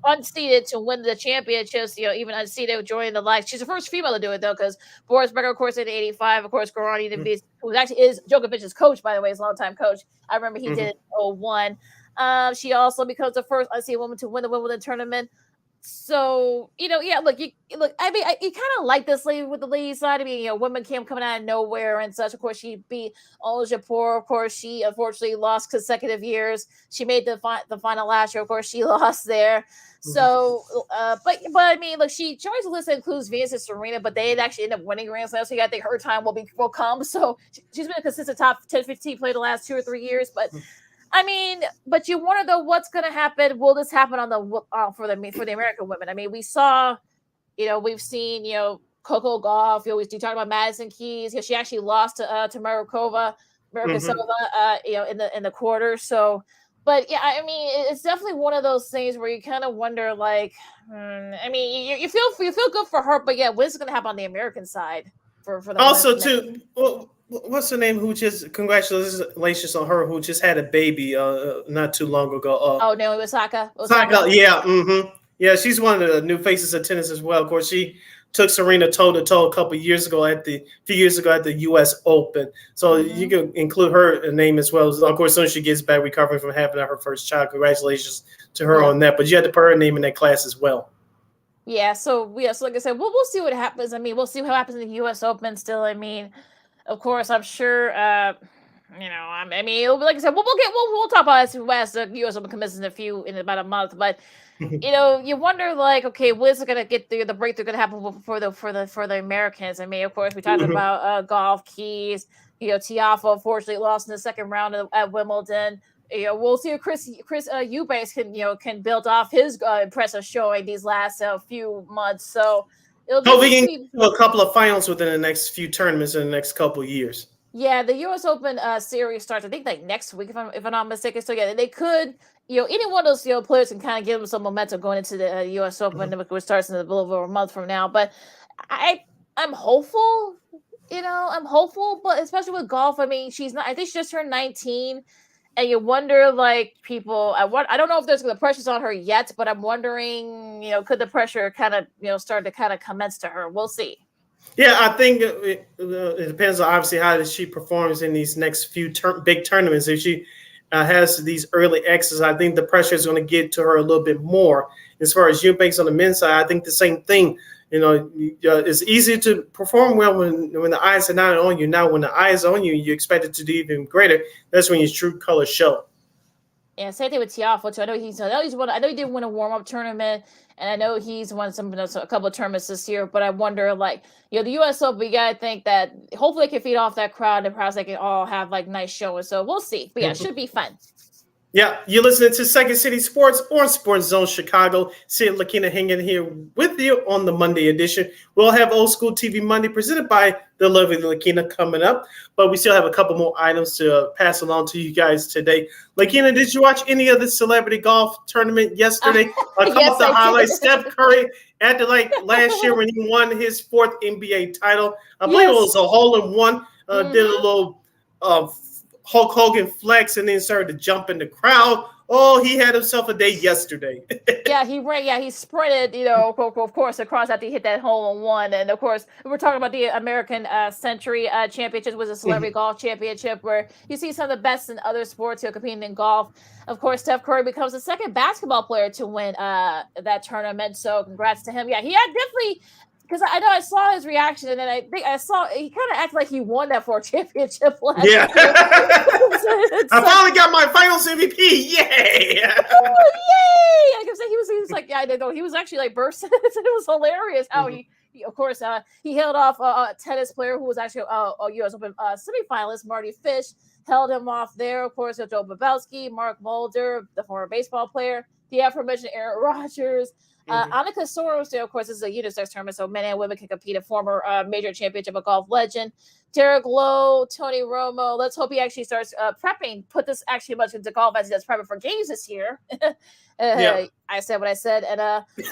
unseeded to win the championships. Even unseeded joining the life. She's the first female to do it though, because Boris Becker, of course, in '85, of course, Garani, who actually is Djokovic's coach, by the way, his longtime coach. I remember he did it in 2001. She also becomes the first unseeded woman to win the Wimbledon tournament. So, yeah, look, I mean, you kind of like this lady with the ladies side. I mean, women coming out of nowhere and such. Of course, she beat Ola Japur. Of course, she unfortunately lost consecutive years. She made the final last year. Of course, she lost there. So, but I mean, look, Joy's list includes Venus and Serena, but they actually end up winning Grand Slam. So I think her time will come. So she's been a consistent top 10, 15 player the last 2 or 3 years. But I mean, but you wonder though, what's going to happen? Will this happen on for the American women? I mean, we saw, we've seen, Coco Gauff. You talk about Madison Keys. She actually lost to Marikova, in the quarter. So But yeah, I mean, it's definitely one of those things where you kind of wonder, like, I mean, you feel good for her, but yeah, what's going to happen on the American side for the also too? Well, what's her name? Who just congratulations on her? Who just had a baby not too long ago? Naomi Osaka. Osaka, yeah, yeah, she's one of the new faces of tennis as well. Of course, she took Serena toe to toe a few years ago at the U.S. Open. So you can include her name as well. Of course, as soon as she gets back, recovering from having her first child, congratulations to her on that. But you had to put her name in that class as well. Yeah. So like I said, we'll see what happens. I mean, we'll see what happens in the U.S. Open. Still, I mean, of course, I'm sure. I mean, like I said, we'll talk about as the U.S. Open commences in about a month, but. You wonder, like, okay, when's it gonna get the breakthrough gonna happen for the Americans? I mean, of course, we talked about golf keys. Tiafoe unfortunately lost in the second round at Wimbledon. We'll see if Chris Eubanks can build off his impressive showing these last few months. So it'll be a couple of finals within the next few tournaments in the next couple of years. Yeah, the U.S. Open series starts, I think, like next week, if I'm not mistaken. So yeah, they could, any one of those players can kind of give them some momentum going into the U.S. Open, which starts in a little over a month from now. But I'm hopeful. I'm hopeful, but especially with golf, I mean, I think she just turned 19, and you wonder, like, people. I don't know if there's the pressure's on her yet, but I'm wondering, could the pressure kind of, start to kind of commence to her? We'll see. Yeah, I think it depends on obviously how she performs in these next few big tournaments. If she has these early X's, I think the pressure is going to get to her a little bit more. As far as Eubanks on the men's side, I think the same thing. It's easy to perform well when the eyes are not on you. Now, when the eyes are on you, you expect it to do even greater. That's when your true colors show. Yeah, same thing with Tiafoe too. I know he did win a warm-up tournament, and I know he's won a couple of tournaments this year. But I wonder, like, the U.S. Open, we gotta think that hopefully they can feed off that crowd, and perhaps they can all have like nice showings. So we'll see. But yeah, it should be fun. Yeah, you're listening to Second City Sports on Sports Zone Chicago. Sid Lakina hanging here with you on the Monday edition. We'll have Old School TV Monday presented by the lovely Lakina coming up, but we still have a couple more items to pass along to you guys today. Lakina, did you watch any of the celebrity golf tournament yesterday? A couple of the highlights. Steph Curry acted like last year when he won his fourth NBA title. I believe it was a hole-in-one. Did a little Hulk Hogan flex and then started to jump in the crowd. Oh, he had himself a day yesterday. Yeah, he ran. Yeah, he sprinted, of course, across after he hit that hole-in-one. And, of course, we were talking about the American Century Championship, was a celebrity golf championship where you see some of the best in other sports competing in golf. Of course, Steph Curry becomes the second basketball player to win that tournament. So congrats to him. Yeah, he had definitely – because I know I saw his reaction, and then I think I saw he kind of acted like he won that for a championship last year. I finally got my finals MVP. Yay! Oh, yay! I can say he was like, yeah, I didn't know. He was actually like bursting. It was hilarious how he of course, he held off a tennis player who was actually a U.S. Open semifinalist, Marty Fish, held him off there. Of course, Joe Pavelski, Mark Mulder, the former baseball player, the aforementioned Aaron Rodgers. Annika Soros, of course, this is a unisex tournament, so men and women can compete. A former major championship of golf legend, Derek Lowe, Tony Romo. Let's hope he actually starts prepping. Put this actually much into golf as he does prepping for games this year. I said what I said, and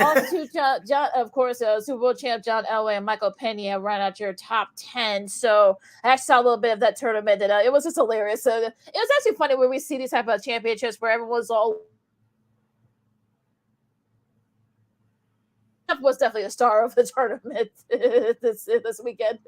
also John, of course, Super Bowl champ John Elway and Michael Pena ran out your top 10. So I actually saw a little bit of that tournament, and it was just hilarious. So it was actually funny when we see these type of championships where everyone's all. Was definitely the star of the tournament this weekend.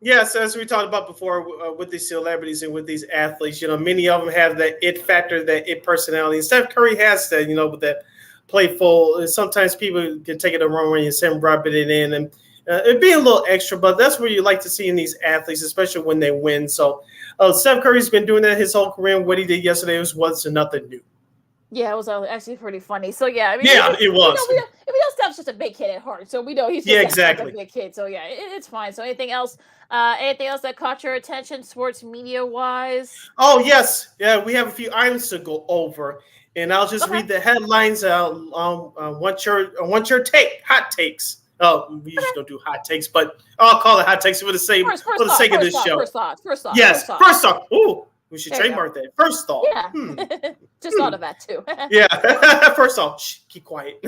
Yes, as we talked about before, with these celebrities and with these athletes, many of them have that it factor, that it personality. And Steph Curry has that, with that playful. Sometimes people can take it the wrong way and say rubbing it in, and it'd be a little extra. But that's what you like to see in these athletes, especially when they win. So Steph Curry's been doing that his whole career. What he did yesterday was nothing new. Yeah, it was actually pretty funny. So yeah, I mean, it was. We know Steph's just a big kid at heart, so we know he's just a big kid. So yeah, it's fine. So anything else that caught your attention, sports media wise? Oh yes, yeah, we have a few items to go over, and I'll just read the headlines. What's your take? Hot takes. Oh, we usually don't do hot takes, but I'll call it hot takes for the sake of this show. First thought. Yes, first off. Ooh. We should There you trademark that. First off. Yeah. Just thought of that too. Yeah. First off, keep quiet.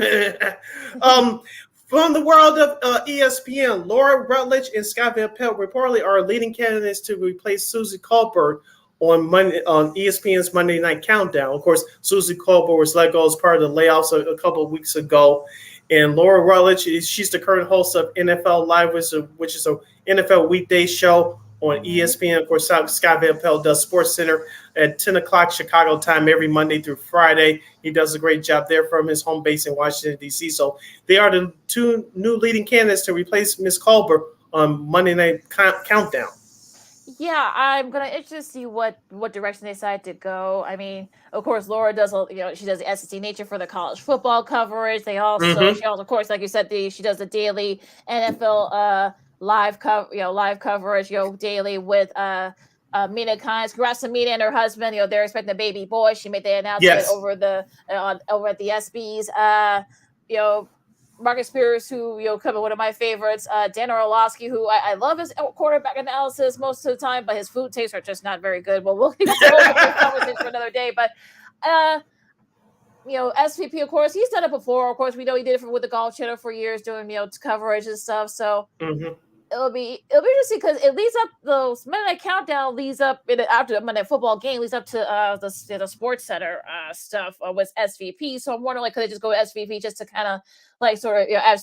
From the world of ESPN, Laura Rutledge and Scott Van Pelt reportedly are leading candidates to replace Susie Colbert on ESPN's Monday Night Countdown. Of course, Susie Colbert was let go as part of the layoffs a couple of weeks ago. And Laura Rutledge, she's the current host of NFL Live, which is an NFL weekday show on ESPN. Of course, Scott Van Pelt does Sports Center at 10 o'clock Chicago time every Monday through Friday. He does a great job there from his home base in Washington, D.C. So they are the two new leading candidates to replace Miss Colbert on Monday Night Countdown. Yeah, I'm gonna interested to see what direction they decide to go. I mean, of course, Laura does, she does the SEC Nature for the college football coverage. She also, of course, like you said, she does the daily NFL live coverage, daily with Mina Kimes. Congrats to Mina and her husband. They're expecting a baby boy. She made the announcement over at the ESPYs. Marcus Spears, who cover one of my favorites, Dan Orlovsky, who I love his quarterback analysis most of the time, but his food tastes are just not very good. Well, we'll get that conversation for another day. But SVP, of course, he's done it before. Of course, we know he did it with the Golf Channel for years, doing coverage and stuff. So it'll be interesting because it leads up, the Monday Night Countdown leads up after the Monday football game, leads up to the Sports Center stuff with SVP. So I'm wondering, could they just go with SVP just to kind of as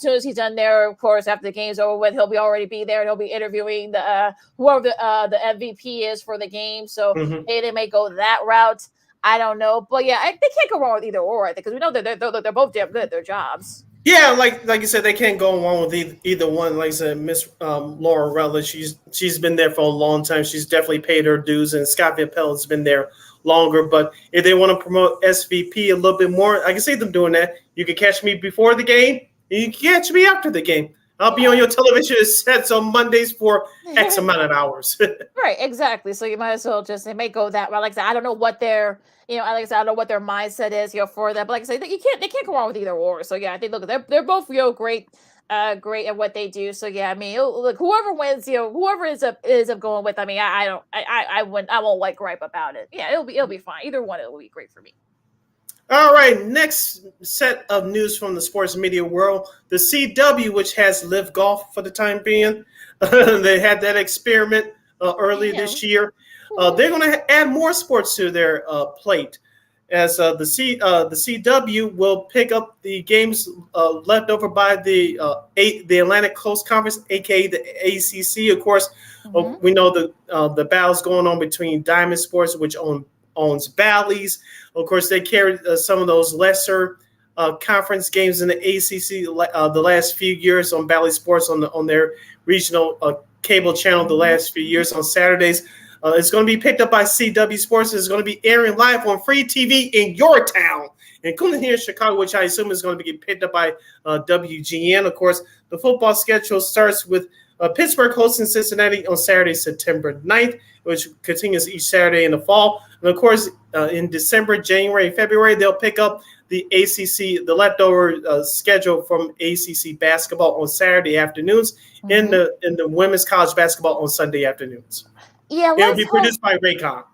soon as he's done there, of course, after the game's over with, he'll already be there and he'll be interviewing the whoever the MVP is for the game. So maybe they may go that route. I don't know, but yeah, they can't go wrong with either or, I think, because we know they're both damn good at their jobs. Yeah, like you said, they can't go wrong with either one. Like I said, Miss Laura Rutledge, she's been there for a long time. She's definitely paid her dues, and Scott Van Pelt has been there longer. But if they want to promote SVP a little bit more, I can see them doing that. You can catch me before the game, and you can catch me after the game. I'll be on your television sets on Mondays for X amount of hours. Right, exactly. So you might as well they may go that route. Like I said, I don't know what their I don't know what their mindset is, for that. But like I said, they can't go wrong with either or. So yeah, I think they're both great at what they do. So yeah, I mean, look, whoever wins, whoever ends up going with. I mean, I won't gripe about it. Yeah, it'll be fine. Either one, it'll be great for me. All right, next set of news from the sports media world. The CW, which has Live Golf for the time being, they had that experiment earlier this year. They're going to add more sports to their plate, as the CW will pick up the games left over by the Atlantic Coast Conference, aka the ACC. Of course, we know the battles going on between Diamond Sports, which owns Bally's. Of course, they carried some of those lesser conference games in the ACC the last few years on Bally Sports on their regional cable channel the last few years on Saturdays. It's going to be picked up by CW Sports. It's going to be airing live on free TV in your town, including here in Chicago, which I assume is going to be picked up by WGN. Of course, the football schedule starts with Pittsburgh hosting Cincinnati on Saturday, September 9th, which continues each Saturday in the fall. And, of course, in December, January, and February, they'll pick up the ACC, the leftover schedule from ACC basketball on Saturday afternoons and the women's college basketball on Sunday afternoons. Yeah, it'll be produced by Raycom.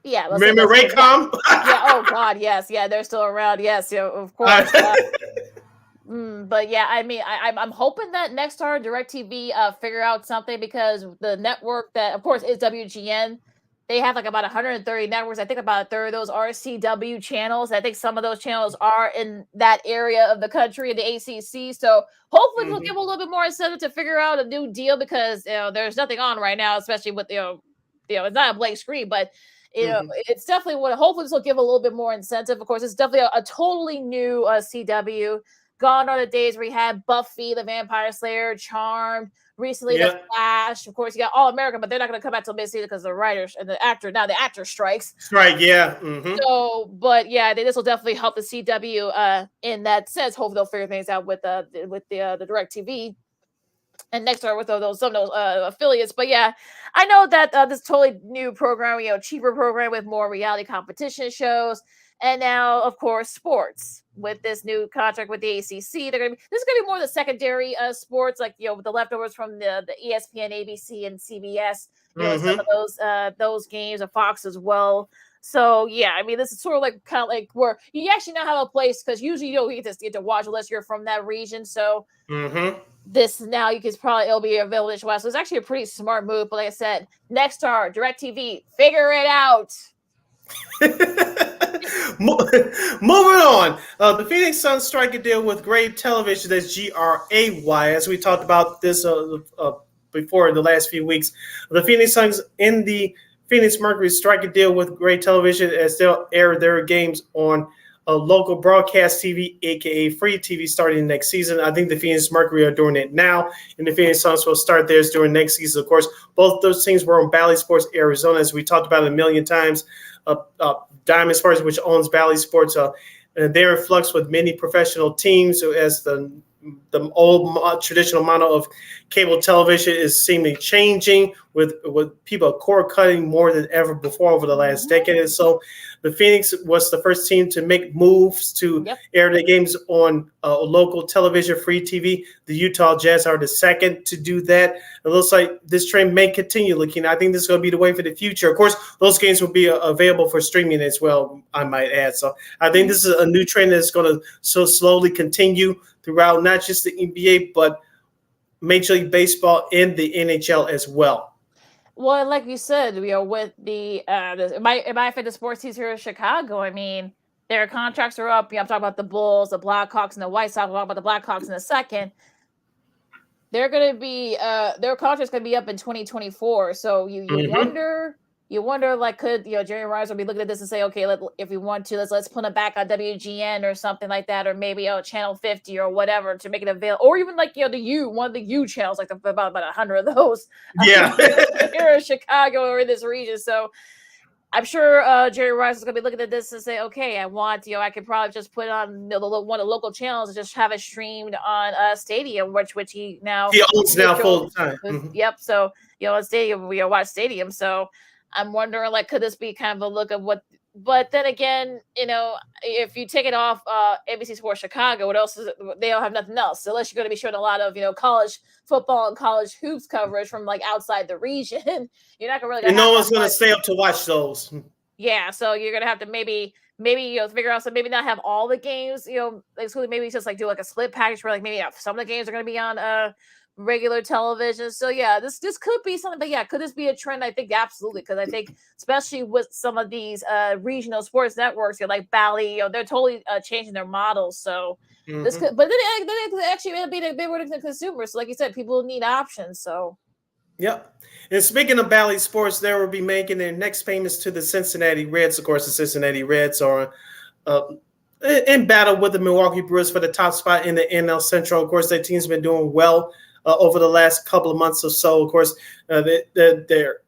Yeah, remember Raycom? Yeah. Oh God, yes. Yeah, they're still around. Yes, of course. But yeah, I mean, I'm hoping that Nexstar, DirecTV figure out something, because the network that, of course, is WGN. They have about 130 networks. I think about a third of those are CW channels. I think some of those channels are in that area of the country, in the ACC. So hopefully we'll give a little bit more incentive to figure out a new deal, because there's nothing on right now, especially with it's not a blank screen, but it's definitely what. Hopefully this will give a little bit more incentive. Of course, it's definitely a totally new CW. Gone are the days where you had Buffy the Vampire Slayer, Charmed, recently The Flash. Of course, you got All American, but they're not going to come back till mid-season because the writers and the actor strikes. Strike, yeah. So, but yeah, I think this will definitely help the CW in that sense. Hopefully they'll figure things out with the DirecTV and next are with some of those affiliates. But yeah, I know that this totally new program, cheaper program with more reality competition shows, and now of course sports with this new contract with the ACC. This is gonna be more the secondary sports, like with the leftovers from the ESPN, ABC, and CBS. Some of those games, of Fox as well. So yeah, I mean, this is sort of like kind of like where you actually now have a place, because usually you don't get to watch unless you're from that region. So this now it'll be available to watch. So it's actually a pretty smart move. But like I said, Nexstar, DirecTV, figure it out. Moving on, the Phoenix Suns strike a deal with Gray Television. That's GRAY. As we talked about this before in the last few weeks, the Phoenix Suns and the Phoenix Mercury strike a deal with Gray Television as they'll air their games on a local broadcast TV, aka free TV, starting next season. I think the Phoenix Mercury are doing it now, and the Phoenix Suns will start theirs during next season. Of course, both those teams were on Bally Sports Arizona, as we talked about a million times. Diamond Sports, which owns Bally Sports, they're in flux with many professional teams as the old traditional model of cable television is seemingly changing with people cord cutting more than ever before over the last decade or so. The Phoenix was the first team to make moves to air their games on local television, free TV. The Utah Jazz are the second to do that. It looks like this trend may continue. I think this is going to be the way for the future. Of course, those games will be available for streaming as well, I might add. So I think this is a new trend that's going to so slowly continue throughout not just the NBA, but Major League Baseball and the NHL as well. Well, like you said, with the my favorite sports teams here in Chicago, I mean, their contracts are up. I'm talking about the Bulls, the Blackhawks, and the White Sox. We'll talk about the Blackhawks in a second. They're going to be their contract's going to be up in 2024. So you wonder, like, could Jerry Rice will be looking at this and say, okay, if we want to, let's put it back on WGN or something like that, or maybe Channel 50 or whatever to make it available, or even like one of the U channels, like about 100 of those. Yeah, here in Chicago or in this region. So I'm sure Jerry Rice is going to be looking at this and say, okay, I could probably just put on one of the local channels and just have it streamed on Stadium, which he owns now full time. Yep. So Stadium, we watch Stadium. So I'm wondering, like, could this be kind of a look at what? But then again, if you take it off ABC Sports Chicago, what else is it? They don't have nothing else, so unless you're going to be showing a lot of college football and college hoops coverage from like outside the region. You're not going to really. And no one's going to stay up to watch those. Yeah, so you're going to have to maybe figure out, so maybe not have all the games, excluding, maybe just like do like a split package where like maybe some of the games are going to be on regular television. So yeah, this could be something. But yeah, could this be a trend? I think absolutely, because I think especially with some of these regional sports networks, like Bally, they're totally changing their models. So this could, but then it actually it'll be a big word to consumers. So like you said, people need options. So yep. And speaking of Bally Sports, they will be making their next payments to the Cincinnati Reds. Of course, the Cincinnati Reds are in battle with the Milwaukee Brewers for the top spot in the NL Central. Of course, their team's been doing well over the last couple of months or so. Of course, their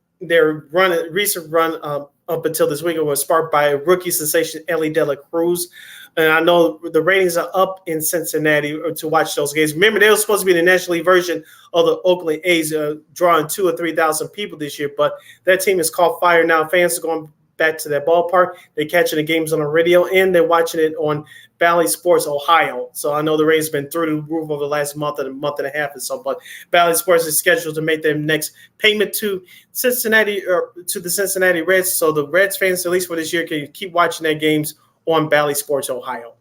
recent run up until this week was sparked by rookie sensation Ellie De La Cruz. And I know the ratings are up in Cincinnati to watch those games. Remember, they were supposed to be the National League version of the Oakland A's, drawing 2,000 or 3,000 people this year. But that team is caught fire now. Fans are going back to that ballpark. They're catching the games on the radio, and they're watching it on Bally Sports Ohio. So I know the ratings have been through the roof over the last month and a half or so. But Bally Sports is scheduled to make their next payment to Cincinnati, or to the Cincinnati Reds. So the Reds fans, at least for this year, can keep watching their games on Bally Sports Ohio.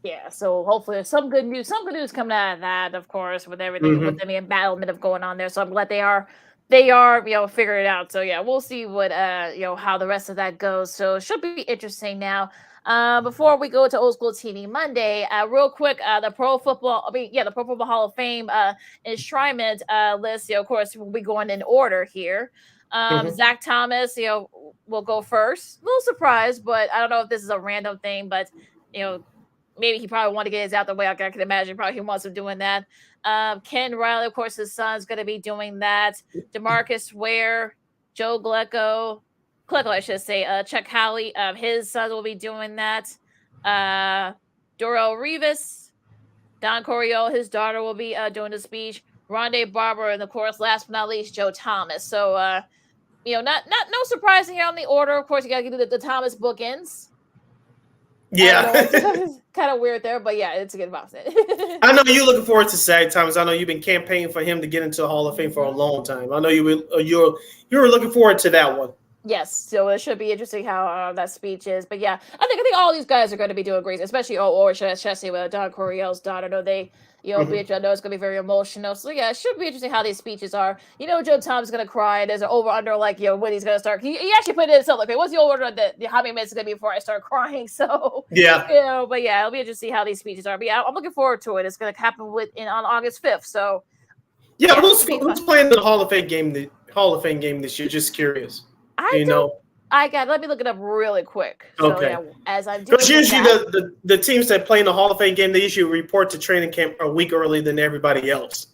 Yeah, so hopefully there's some good news coming out of that, of course, with everything with the embattlement of going on there. So I'm glad they are figuring it out. So yeah, we'll see what how the rest of that goes. So it should be interesting now. Before we go to Old School TV Monday, real quick, the Pro Football Hall of Fame enshrinement list, of course, we'll be going in order here. Zach Thomas, will go first. A little surprised, but I don't know if this is a random thing, but maybe he probably wanted to get his out the way. I can imagine probably he wants him doing that. Ken Riley, of course, his son's going to be doing that. DeMarcus Ware, Joe Glecko, I should say, Chuck Howley, his sons will be doing that. Dorel Rivas, Don Coryell, his daughter will be doing the speech. Grande Barber, and of course, last but not least, Joe Thomas. So, not no surprise here on the order. Of course, you got to do the Thomas bookends. Yeah. Kind of weird there, but yeah, it's a good box. I know you're looking forward to Zach Thomas. I know you've been campaigning for him to get into the Hall of Fame for a long time. I know you were looking forward to that one. Yes, so it should be interesting how that speech is. But yeah, I think all these guys are going to be doing great, especially or should I say with Don Coryell's daughter. I know they, I know it's going to be very emotional. So yeah, it should be interesting how these speeches are. Joe Tom's going to cry. There's an over under when he's going to start. He actually put it in himself. Like, what's the over under? How many minutes is going to be before I start crying? So yeah, but yeah, it'll be interesting to see how these speeches are. But yeah, I'm looking forward to it. It's going to happen on August 5th. So yeah, who's playing the Hall of Fame game? The Hall of Fame game this year? Just curious. Let me look it up really quick. Okay. So, yeah, as I'm doing because usually the teams that play in the Hall of Fame game, they usually report to training camp a week earlier than everybody else.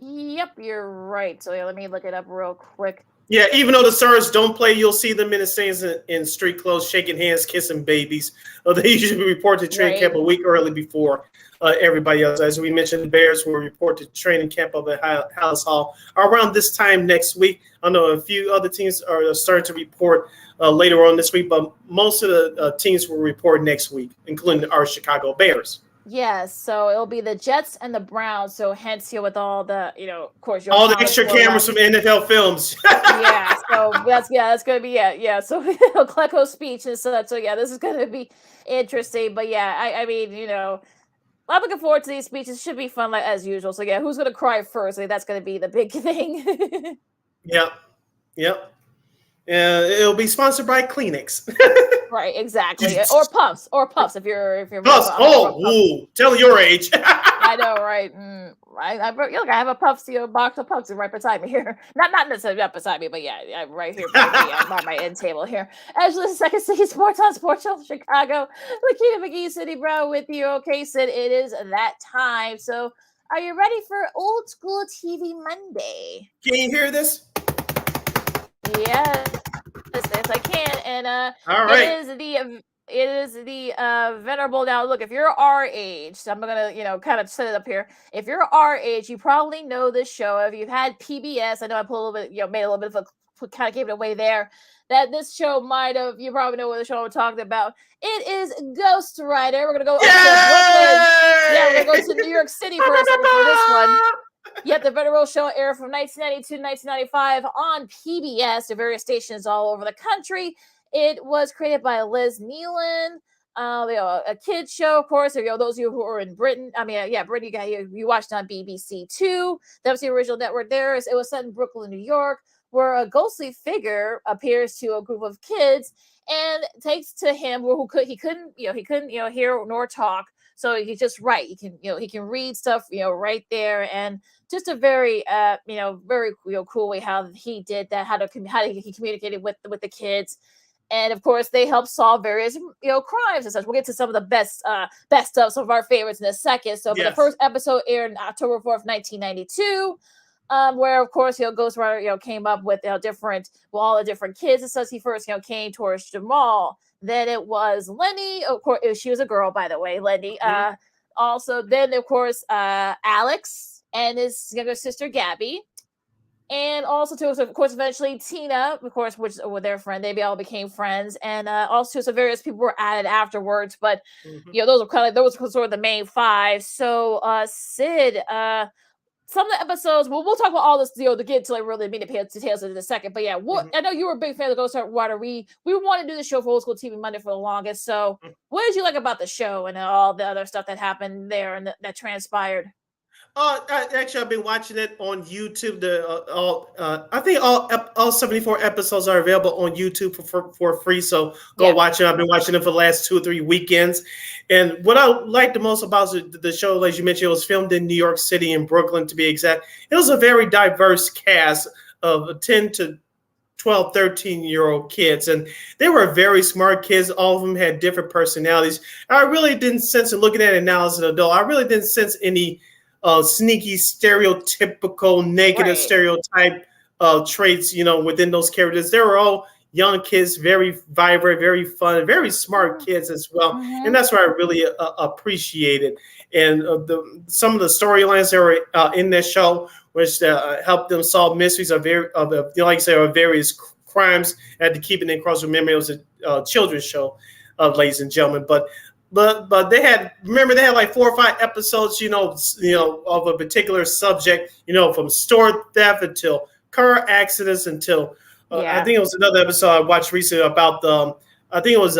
Yep, you're right. So yeah, let me look it up real quick. Yeah, even though the Stars don't play, you'll see them in the stands in street clothes, shaking hands, kissing babies. They usually report to training camp a week early before everybody else. As we mentioned, the Bears will report to training camp up at Hallis Hall around this time next week. I know a few other teams are starting to report later on this week, but most of the teams will report next week, including our Chicago Bears. Yes, so it'll be the Jets and the Browns. So hence here with all the, of course, all the extra cameras from NFL Films. Yeah, so that's gonna be yeah. So Klecko's speech and such. So yeah, this is gonna be interesting. But yeah, I mean, I'm looking forward to these speeches. Should be fun like as usual. So yeah, who's gonna cry first? Like, that's gonna be the big thing. Yep. It'll be sponsored by Kleenex. Right, exactly. Or Puffs. If you're Puffs. Tell your age. I know, right? I have a Puffs, box of Puffs right beside me here. Not necessarily up beside me, but yeah, right here by my end table here. Actually, Second City Sports on Sports Show Chicago. Lakita McGee, City Brown with you. Okay, Sid, it is that time. So, are you ready for Old School TV Monday? Can you hear this? Yes, I can, and all right. It is the venerable. Now, look, if you're our age, so I'm gonna kind of set it up here. If you're our age, you probably know this show. If you've had PBS, I know I put a little bit, made a little bit of a kind of gave it away there. That this show might have, you probably know what the show I'm talking about. It is Ghost Rider. We're gonna go to Brooklyn. Yeah, we're gonna go to New York City for this one. Yet the venerable show aired from 1992 to 1995 on PBS to various stations all over the country. It was created by Liz Nealon. A kids show, of course. Those of you who are in Britain, Britain, you watched it on BBC Two. That was the original network there. It was set in Brooklyn, New York, where a ghostly figure appears to a group of kids and takes to him he couldn't hear nor talk. So he just write. He can read stuff, right there, and just a very, very cool way how he did that. How he communicated with the kids, and of course they help solve various crimes and such. We'll get to some of the best of some of our favorites in a second. So, but the first episode aired on October 4th, 1992. Where of course Ghost Rider came up with all the different kids and such. He first came towards Jamal. Then it was Lenny. Of course, she was a girl, by the way, Lenny. Also, then of course Alex and his younger sister Gabby, and also too, of course, eventually Tina, of course, which was their friend. They all became friends, and also so various people were added afterwards. But those were sort of the main five. So Sid, some of the episodes, we'll talk about all this, to get to really mean details in a second. But yeah, I know you were a big fan of Ghost Rider. We want to do the show for Old School TV Monday for the longest. So what did you like about the show and all the other stuff that happened there and that transpired? Actually, I've been watching it on YouTube. I think all 74 episodes are available on YouTube for free. So go watch it. I've been watching it for the last 2 or 3 weekends. And what I liked the most about the show, as you mentioned, it was filmed in New York City and Brooklyn, to be exact. It was a very diverse cast of 10 to 12, 13-year-old kids. And they were very smart kids. All of them had different personalities. I really didn't sense, in looking at it now as an adult, I really didn't sense any sneaky, stereotypical, negative stereotype traits, within those characters. They were all young kids, very vibrant, very fun, very smart kids as well. And that's what I really appreciated. And some of the storylines that were in that show which helped them solve mysteries of like you say, of various crimes. I had to keep it in cross. Remember, it was a children's show, ladies and gentlemen. But they had like 4 or 5 episodes, of a particular subject, from store theft until car accidents until I think it was another episode I watched recently about I think it was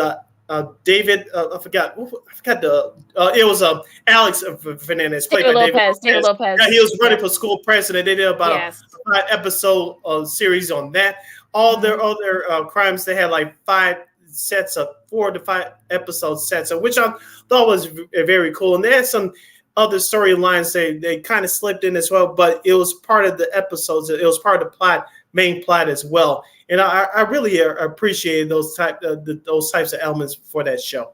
David. I forgot it was Alex Fernandez played by David Lopez. Yeah, he was running for school president. They did about a 5-episode series on that. All their other crimes, they had like 4 to 5 episode sets, which I thought was very cool. And they had some other storylines they kind of slipped in as well, but it was part of the episodes. It was part of the main plot as well. And I really appreciated those types of elements for that show.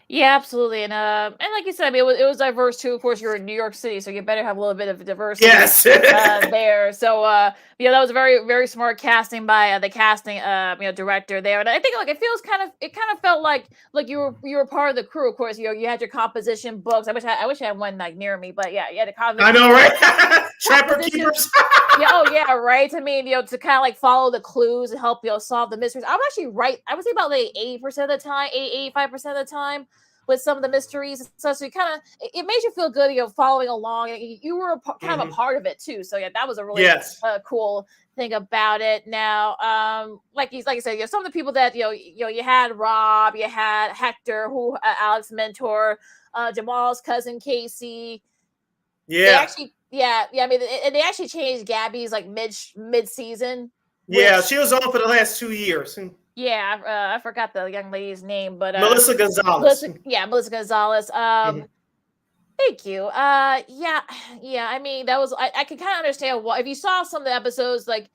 Yeah, absolutely, and like you said, I mean, it was diverse too. Of course, you're in New York City, so you better have a little bit of diversity. Yes. There. So that was a very, very smart casting by the casting director there, and I think like it kind of felt like you were part of the crew. Of course, you had your composition books. I wish I had one like near me, but yeah, you had a composition. I know, right? Trapper keepers. Yeah. Oh, yeah. Right. I mean, to kind of like follow the clues and help solve the mysteries. I would actually write. I would say about like 80% of the time, 85% of the time, with some of the mysteries and stuff. So you kind of, it made you feel good, following along. You were kind of a part of it too. So yeah, that was a really cool thing about it. Now, like you said, some of the people that, you had Rob, you had Hector, who Alex's mentor, Jamal's cousin, Casey. Yeah. I mean, and they actually changed Gabby's like mid-season. Yeah, she was on for the last 2 years. Yeah, I forgot the young lady's name, but Melissa Gonzalez. Melissa Gonzalez. Thank you. Yeah. I mean, that was I can kind of understand why if you saw some of the episodes, like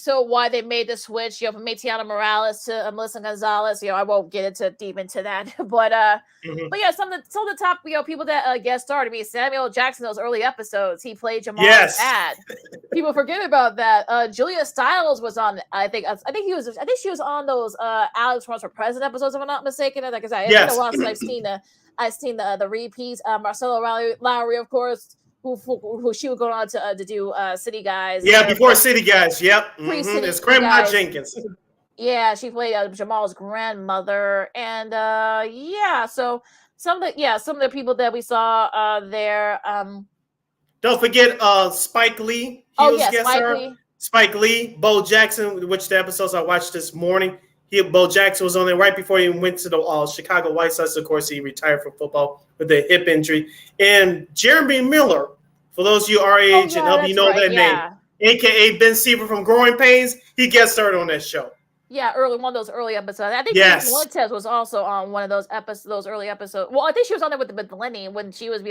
why they made the switch, from Matiana Morales to Melissa Gonzalez. I won't get deep into that, but yeah, some of the top people that guest starred. I mean, Samuel Jackson, those early episodes, he played Jamal's dad. People forget about that. Julia Stiles was on. I think she was on those Alex Runs for President episodes, if I'm not mistaken. Like I said, it's been a while since I've seen the repeats. Marcelo Lowry, of course. Who she would go on to do City Guys. Yeah, before City Guys. Yep. It's Grandma Jenkins. Yeah, she played Jamal's grandmother, and so some of the people that we saw there. Don't forget Spike Lee. Spike Lee, Bo Jackson, which the episodes I watched this morning. Bo Jackson was on there right before he went to the Chicago White Sox. Of course, he retired from football with a hip injury. And Jeremy Miller, for those of you our age and help you know that name, a.k.a. Ben Seaver from Growing Pains, he gets started on that show. Yeah, one of those early episodes. I think Montez was also on one of those early episodes. Well, I think she was on there with Lenny when she was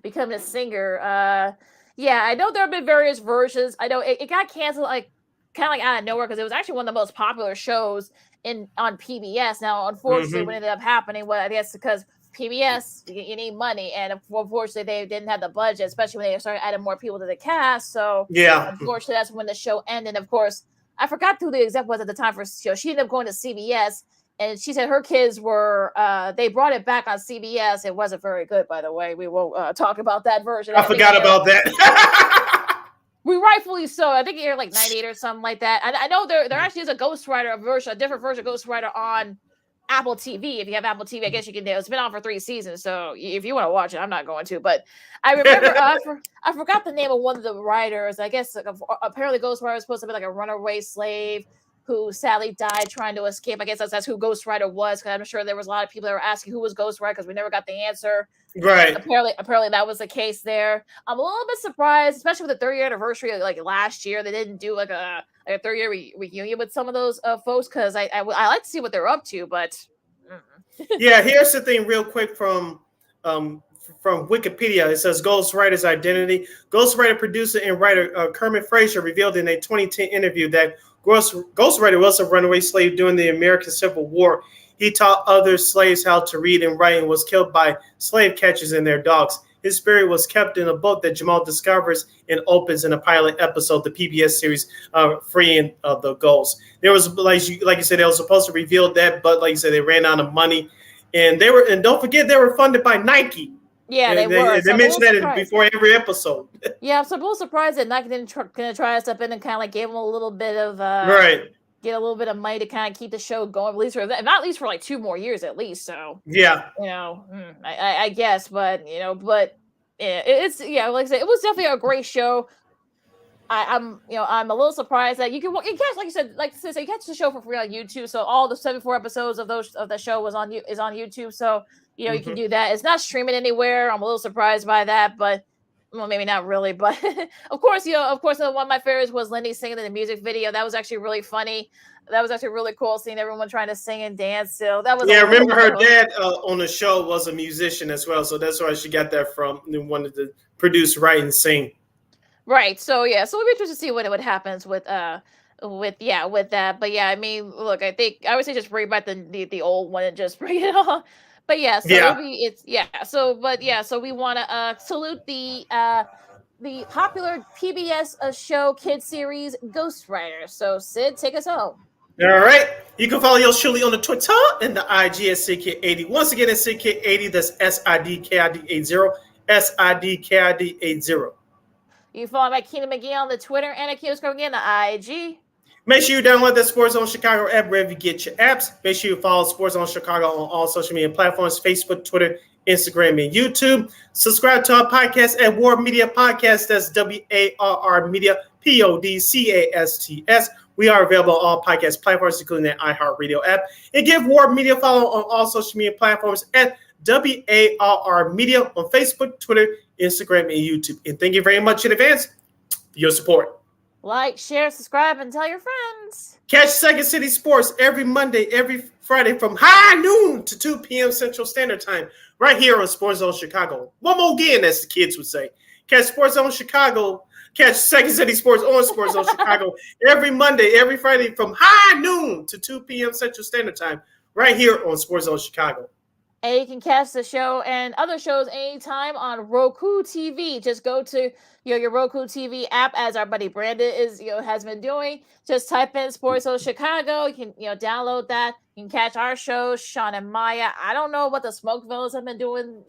becoming a singer. I know there have been various versions. I know it got canceled kind of like out of nowhere because it was actually one of the most popular shows on PBS. Now, unfortunately, what ended up happening, I guess because PBS, you need money, and unfortunately, they didn't have the budget, especially when they started adding more people to the cast. So, unfortunately, that's when the show ended. Of course, I forgot who the exec was at the time for the show. She ended up going to CBS, and she said her kids were. They brought it back on CBS. It wasn't very good, by the way. We won't talk about that version. I forgot about that. We rightfully so. I think it aired like 98 or something like that. And I know there actually is a ghostwriter a different version of Ghostwriter on Apple TV. If you have Apple TV, I guess you can do it. It's been on for 3 seasons. So if you want to watch it, I'm not going to. But I remember, I forgot the name of one of the writers. I guess apparently Ghostwriter was supposed to be like a runaway slave who sadly died trying to escape. I guess that's who Ghostwriter was, because I'm sure there was a lot of people that were asking who was Ghostwriter because we never got the answer. Right. Apparently that was the case there. I'm a little bit surprised, especially with the 30th anniversary, like last year, they didn't do like a 30-year reunion with some of those folks, because I like to see what they're up to, but. Yeah, here's the thing real quick from Wikipedia. It says Ghostwriter's identity. Ghostwriter, producer, and writer Kermit Frazier revealed in a 2010 interview that Ghostwriter was a runaway slave during the American Civil War. He taught other slaves how to read and write and was killed by slave catchers and their dogs. His spirit was kept in a boat that Jamal discovers and opens in a pilot episode, the PBS series Freeing the Ghosts. There was, like you said, they were supposed to reveal that, but like you said, they ran out of money. And don't forget, they were funded by Nike. Yeah, And they were. they mentioned that before every episode. Yeah, I'm so a little surprised that Nike didn't gonna try to step in and kind of like gave them a little bit of right. Get a little bit of money to kind of keep the show going, at least for not at least for like 2 more years at least. So yeah, I guess, but it's like I said, it was definitely a great show. I'm a little surprised that you catch, like you said, you catch the show for free on YouTube. So all the 74 episodes of the show is on YouTube. So you can do that. It's not streaming anywhere. I'm a little surprised by that, but well, maybe not really. But of course, one of my favorites was Lindy singing in the music video. That was actually really funny. That was actually really cool seeing everyone trying to sing and dance. So that was I remember her dad on the show was a musician as well. So that's why she got that from. And wanted to produce, write, and sing. Right. So so we'll be interested to see what happens with that. But I mean, look, I think I would say just bring back the old one and just bring it on. But so we want to salute the popular PBS show kid series Ghost Rider. So Sid, take us home. All right. You can follow yours truly on the Twitter and the IG at SidKid80. Once again, it's SidKid80. That's SIDKID80. SIDKID80. You can follow my Keenan McGee on the Twitter and at Kiosk again, the IG. Make sure you download the Sports Zone Chicago app wherever you get your apps. Make sure you follow Sports Zone Chicago on all social media platforms, Facebook, Twitter, Instagram, and YouTube. Subscribe to our podcast at War Media Podcast. That's WARR Media, PODCASTS. We are available on all podcast platforms, including the iHeartRadio app. And give War Media a follow on all social media platforms at WARR Media on Facebook, Twitter, Instagram, and YouTube. And thank you very much in advance for your support. Like, share, subscribe, and tell your friends. Catch Second City Sports every Monday, every Friday from high noon to 2 p.m. Central Standard Time, right here on Sports Zone Chicago. One more again, as the kids would say. Catch Sports Zone Chicago. Catch Second City Sports on Sports Zone Chicago every Monday, every Friday from high noon to 2 p.m. Central Standard Time, right here on Sports Zone Chicago. And you can catch the show and other shows anytime on Roku TV. Just go to your Roku TV app, as our buddy Brandon has been doing. Just type in Sports Zone Chicago. You can download that. You can catch our shows, Sean and Maya. I don't know what the Smoke Villas have been doing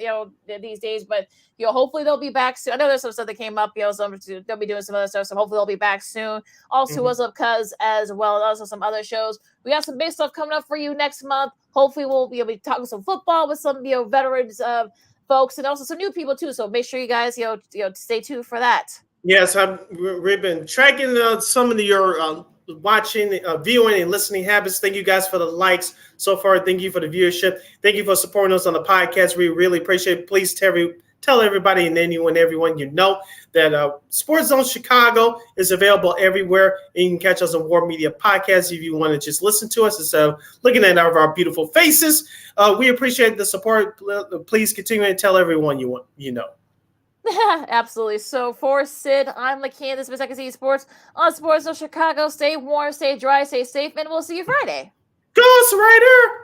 these days, but hopefully they'll be back soon. I know there's some stuff that came up. They'll be doing some other stuff, so hopefully they'll be back soon. Also, What's Up Cuz as well, and also some other shows. We got some big stuff coming up for you next month. Hopefully we'll be talking some football with some veterans folks and also some new people too. So make sure you guys stay tuned for that. Yes, we've been tracking some of your watching, viewing, and listening habits. Thank you guys for the likes so far. Thank you for the viewership. Thank you for supporting us on the podcast. We really appreciate it. Please tell everybody and everyone you know that Sports Zone Chicago is available everywhere. And you can catch us on War Media Podcast if you want to just listen to us instead of looking at our beautiful faces. We appreciate the support. Please continue to tell everyone you know. Absolutely. So for Sid, I'm LaKen. This is Second City Sports on Sports Zone Chicago. Stay warm, stay dry, stay safe, and we'll see you Friday. Ghost Rider!